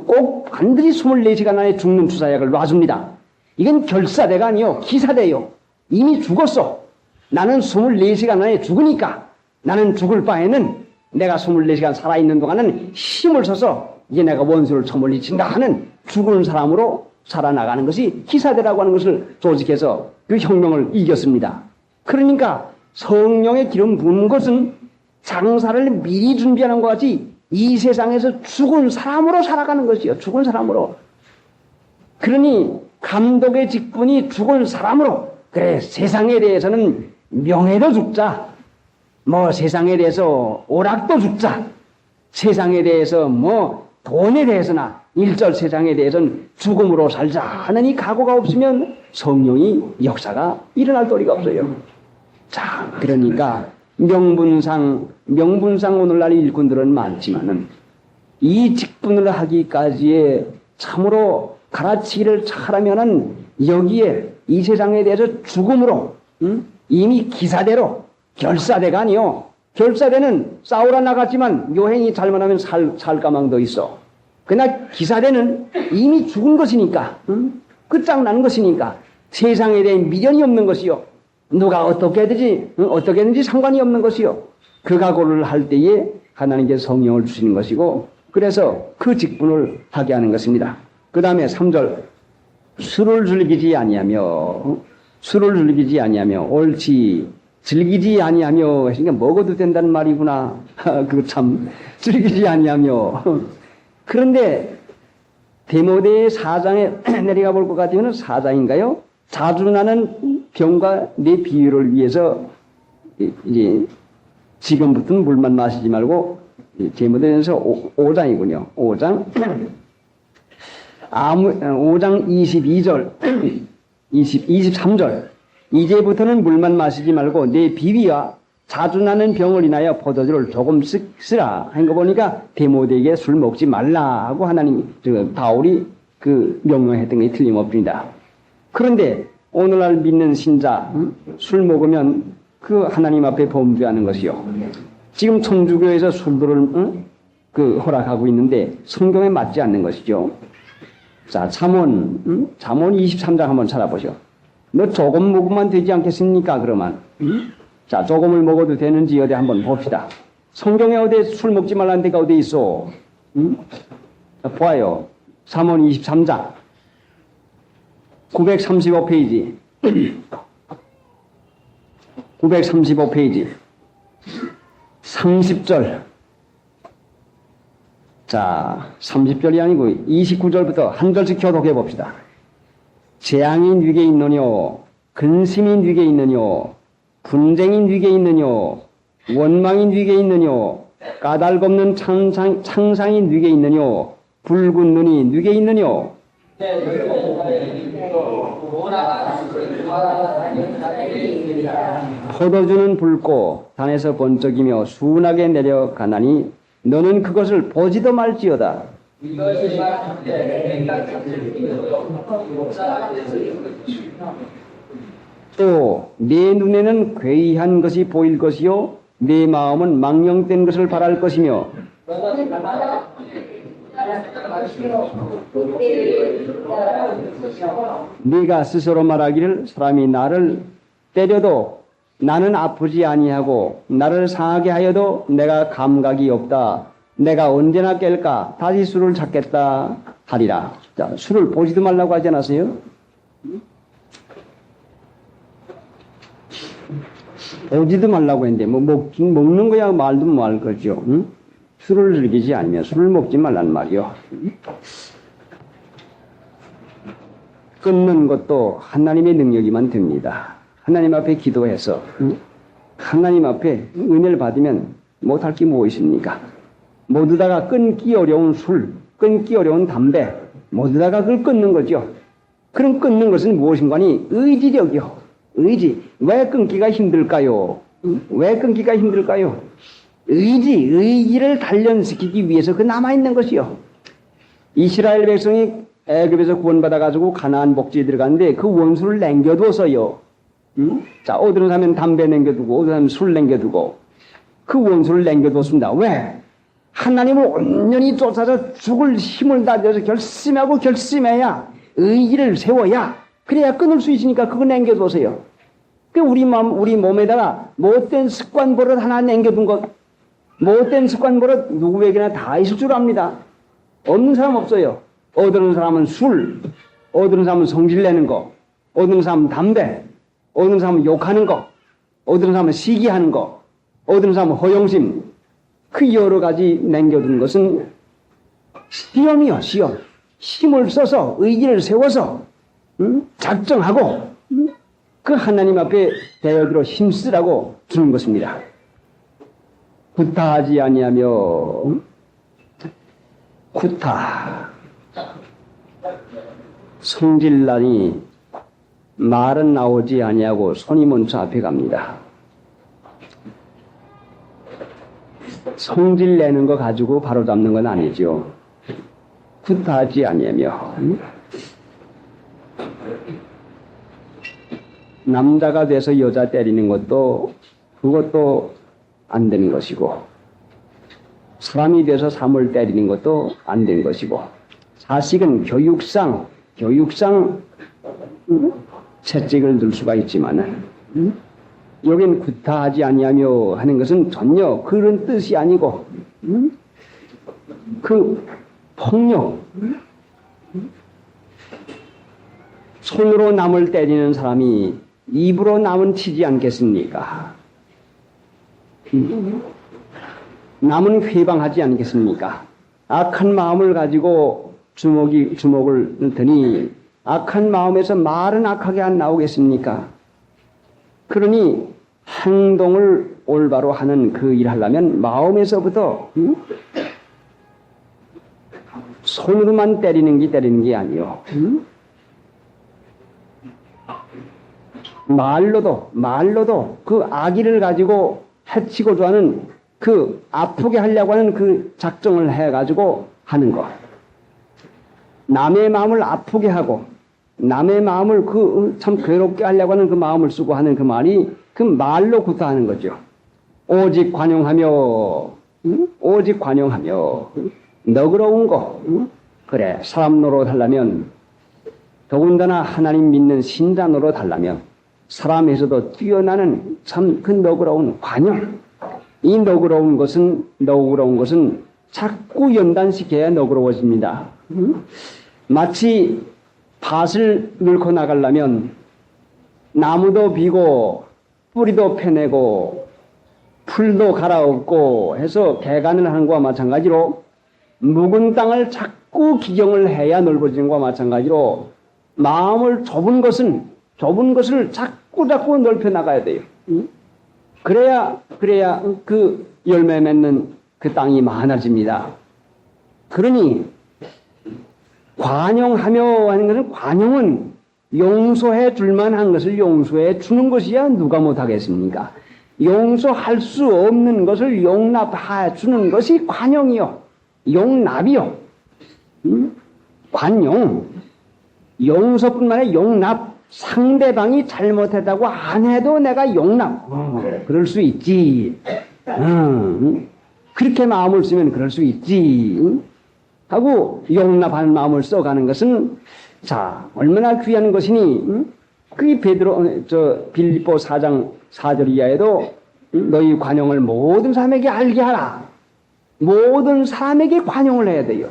꼭 반드시 24시간 안에 죽는 주사약을 놔줍니다. 이건 결사대가 아니요 기사대요. 이미 죽었어. 나는 24시간 안에 죽으니까 나는 죽을 바에는 내가 24시간 살아있는 동안은 힘을 써서 이제 내가 원수를 처물리친다 하는 죽은 사람으로 살아나가는 것이 기사대라고 하는 것을 조직해서 그 혁명을 이겼습니다. 그러니까 성령의 기름 부은 것은 장사를 미리 준비하는 것 같이 이 세상에서 죽은 사람으로 살아가는 것이요. 죽은 사람으로. 그러니 감독의 직분이 죽은 사람으로 그래 세상에 대해서는 명예도 죽자. 뭐 세상에 대해서 오락도 죽자. 세상에 대해서 뭐 돈에 대해서나 일절 세상에 대해서는 죽음으로 살자 하는 이 각오가 없으면 성령이 역사가 일어날 도리가 없어요. 자, 그러니까 명분상 오늘날 일꾼들은 많지만은 이 직분을 하기까지의 참으로 가르치기를 잘하면은 여기에 이 세상에 대해서 죽음으로 이미 기사대로 결사대가 아니요. 결사대는 싸우러 나갔지만 요행이 잘못하면 살 가망도 있어. 그러나 기사대는 이미 죽은 것이니까 끝장난 것이니까 세상에 대한 미련이 없는 것이요. 누가 어떻게 했는지 상관이 없는 것이요. 그 각오를 할 때에 하나님께서 성령을 주시는 것이고 그래서 그 직분을 하게 하는 것입니다. 그 다음에 3절 술을 즐기지 아니하며 옳지 즐기지 아니하며 하시니까 먹어도 된다는 말이구나. 그 참 즐기지 아니하며 그런데 디모데 4장에 내려가 볼 것 같으면 4장인가요? 자주 나는 병과 내 비유를 위해서 이제 지금부터는 물만 마시지 말고 디모데전서 5장이군요. 5장 22절 23절 이제부터는 물만 마시지 말고 내 비위와 자주 나는 병을 인하여 포도주를 조금씩 쓰라 한 거 보니까 디모데에게 술 먹지 말라 하고 바울이 그 명령했던 게 틀림없습니다. 그런데 오늘날 믿는 신자 술 먹으면 그 하나님 앞에 범죄하는 것이요. 지금 천주교에서 술도를 허락하고 있는데 성경에 맞지 않는 것이죠. 자, 잠언 23장 한번 찾아보시오. 너 조금 먹으면 되지 않겠습니까? 그러면 자, 조금을 먹어도 되는지 어디 한번 봅시다. 성경에 어디 술 먹지 말라는 데가 어디 있어? 자, 보아요. 잠언 23장 935페이지 935페이지 30절 자 30절이 아니고 29절부터 한 절씩 교독해 봅시다. 재앙이 네게 있느뇨 근심이 네게 있느뇨 분쟁이 네게 있느뇨 원망이 네게 있느뇨 까닭없는 창상이 네게 있느뇨 붉은 눈이 네게 있느뇨 포도주는 붉고 단에서 번쩍이며 순하게 내려가나니 너는 그것을 보지도 말지어다. 또 내 눈에는 괴이한 것이 보일 것이요 내 마음은 망령된 것을 바랄 것이며 네가 스스로 말하기를 사람이 나를 때려도 나는 아프지 아니하고 나를 상하게 하여도 내가 감각이 없다. 내가 언제나 깰까 다시 술을 찾겠다 하리라. 자, 술을 보지도 말라고 하지 않았어요? 보지도 말라고 했는데 뭐 먹는 거야 말도 말 거죠. 응? 술을 즐기지 않으면 술을 먹지 말란 말이요. 끊는 것도 하나님의 능력이만 됩니다. 하나님 앞에 기도해서 하나님 앞에 은혜를 받으면 못할 게 무엇입니까? 모두 다가 끊기 어려운 술, 끊기 어려운 담배, 모두 다가 그걸 끊는 거죠. 그럼 끊는 것은 무엇인가니? 의지력이요. 의지. 왜 끊기가 힘들까요? 왜 끊기가 힘들까요? 의지를 단련시키기 위해서 그 남아있는 것이요. 이스라엘 백성이 애굽에서 구원받아가지고 가나안 복지에 들어갔는데 그 원수를 남겨두었어요. 자, 어디로 가면 담배 남겨두고, 어디로 가면 술 남겨두고, 그 원수를 남겨두었습니다. 왜? 하나님을 온전히 쫓아서 죽을 힘을 다져서 결심해야 의지를 세워야 그래야 끊을 수 있으니까 그거 남겨두세요. 우리 몸에다가 못된 습관 버릇 하나 남겨둔 것, 못된 습관 버릇 누구에게나 다 있을 줄 압니다. 없는 사람 없어요. 어떤 사람은 술, 어떤 사람은 성질 내는 거, 어떤 사람은 담배, 어떤 사람은 욕하는 거, 어떤 사람은 시기하는 거, 어떤 사람은 허영심. 그 여러 가지 남겨둔 것은 시험이요, 시험. 힘을 써서 의지를 세워서 작정하고 그 하나님 앞에 대여들어 힘쓰라고 주는 것입니다. 구타하지 아니하며 구타 성질나니 말은 나오지 아니하고 손이 먼저 앞에 갑니다. 성질 내는 거 가지고 바로 잡는 건 아니죠. 구타하지 아니하며 남자가 돼서 여자 때리는 것도 그것도 안 되는 것이고 사람이 돼서 사물 때리는 것도 안 되는 것이고 자식은 교육상 채찍을 들 수가 있지만은 여긴 구타하지 아니하며 하는 것은 전혀 그런 뜻이 아니고 그 폭력 손으로 남을 때리는 사람이 입으로 남은 치지 않겠습니까? 남은 회방하지 않겠습니까? 악한 마음을 가지고 주먹을 드니 악한 마음에서 말은 악하게 안 나오겠습니까? 그러니 행동을 올바로 하는 그 일을 하려면 마음에서부터 손으로만 때리는 게 아니요. 말로도 그 악의를 가지고 해치고자 하는 그 아프게 하려고 하는 그 작정을 해가지고 하는 것. 남의 마음을 아프게 하고 남의 마음을 참 괴롭게 하려고 하는 그 마음을 쓰고 하는 그 말이 그 말로 구타하는 거죠. 오직 관용하며 너그러운 거. 그래, 사람 노릇하려면 더군다나 하나님 믿는 신자 노릇하려면 사람에서도 뛰어나는 참 그 너그러운 관용. 이 너그러운 것은 자꾸 연단시켜야 너그러워집니다. 마치 밭을 넣고 나가려면 나무도 비고 뿌리도 패내고 풀도 갈아엎고 해서 개간을 하는 것과 마찬가지로 묵은 땅을 자꾸 기경을 해야 넓어지는 것과 마찬가지로 마음을 좁은 것을 자꾸 넓혀 나가야 돼요. 그래야 그 열매 맺는 그 땅이 많아집니다. 그러니 관용하며 하는 것은 관용은 용서해 줄만 한 것을 용서해 주는 것이야 누가 못하겠습니까? 용서할 수 없는 것을 용납해 주는 것이 관용이요. 용납이요. 관용. 용서뿐만 아니라 용납. 상대방이 잘못했다고 안 해도 내가 용납. 그럴 수 있지. 그렇게 마음을 쓰면 그럴 수 있지. 하고 용납하는 마음을 써가는 것은 자 얼마나 귀한 것이니 그게 빌립보 4장 4절 이하에도 너희 관용을 모든 사람에게 알게 하라. 모든 사람에게 관용을 해야 돼요.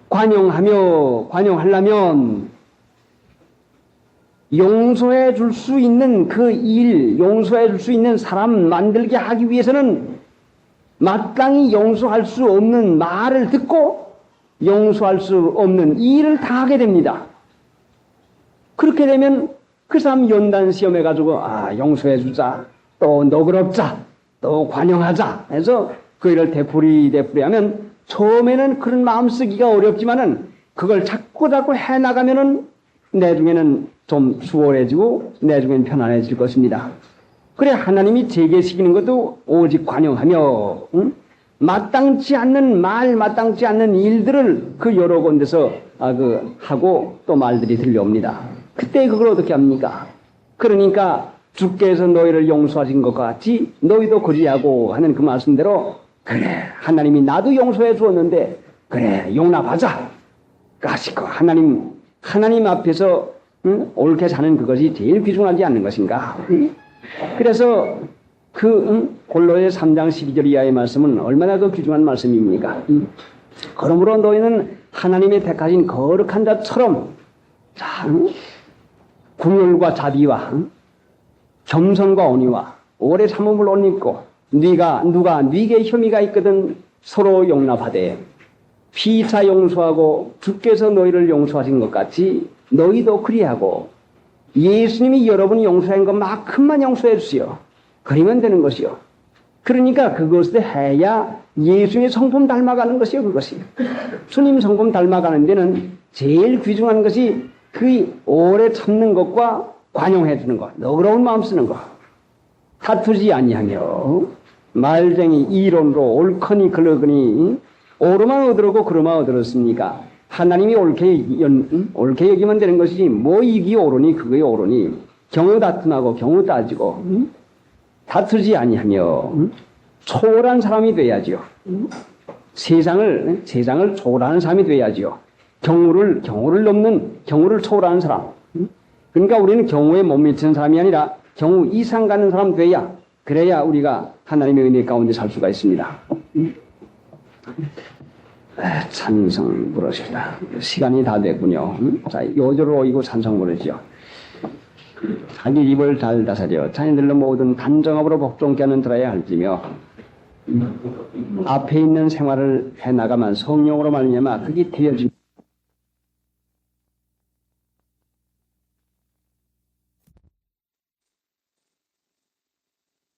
관용하려면 용서해 줄 수 있는 그 일, 용서해 줄 수 있는 사람 만들게 하기 위해서는 마땅히 용서할 수 없는 말을 듣고 용서할 수 없는 일을 다 하게 됩니다. 그렇게 되면 그 사람 연단 시험해 가지고 용서해 주자, 또 너그럽자, 또 관용하자 해서 그 일을 되풀이하면 처음에는 그런 마음 쓰기가 어렵지만은 그걸 자꾸 해나가면은 나중에는 좀 수월해지고 나중에는 편안해질 것입니다. 그래 하나님이 제게시키는 것도 오직 관용하며 마땅치 않는 말, 마땅치 않는 일들을 그 여러 군데서 하고 또 말들이 들려옵니다. 그때 그걸 어떻게 합니까? 그러니까 주께서 너희를 용서하신 것 같이 너희도 그리하고 하는 그 말씀대로 그래 하나님이 나도 용서해 주었는데 그래 용납하자 하시고 하나님 앞에서 옳게 사는 그것이 제일 귀중하지 않는 것인가? 그래서 골로새 3장 12절 이하의 말씀은 얼마나 그 귀중한 말씀입니까? 그러므로 너희는 하나님의 택하신 거룩한 자처럼 궁율과 자비와 겸손과 온유와 오래 참음을 옷 입고 누가 네게 혐의가 있거든 서로 용납하되 피차 용서하고 주께서 너희를 용서하신 것 같이 너희도 그리하고 예수님이 여러분이 용서한 것만큼만 용서해 주시오. 그리면 되는 것이요. 그러니까 그것을 해야 예수님의 성품 닮아가는 것이요. 그것이 주님 성품 닮아가는 데는 제일 귀중한 것이 그 오래 참는 것과 관용해 주는 것, 너그러운 마음 쓰는 것, 다투지 아니하며 말쟁이 이론으로 옳거니 그러거니 오르만 얻으려고 그러만 얻으렸습니까? 하나님이 옳게 여기면 되는 것이지 뭐 이기 옳으니 그게 옳으니 경우 다툼하고 경우 따지고 다투지 아니하며 초월한 사람이 돼야지요. 세상을 초월하는 사람이 돼야지요. 경우를 넘는 경우를 초월하는 사람. 그러니까 우리는 경우에 못 미치는 사람이 아니라 경우 이상 가는 사람 돼야 그래야 우리가 하나님의 은혜 가운데 살 수가 있습니다. 찬성 부르시다. 시간이 다 됐군요. 자, 요절을 오이고 찬성 부르시죠. 자기 입을 잘 다스려 자녀들로 모든 단정함으로 복종케 하는 들어야 할지며 앞에 있는 생활을 해나가만 성령으로 말미암아 그게 되어진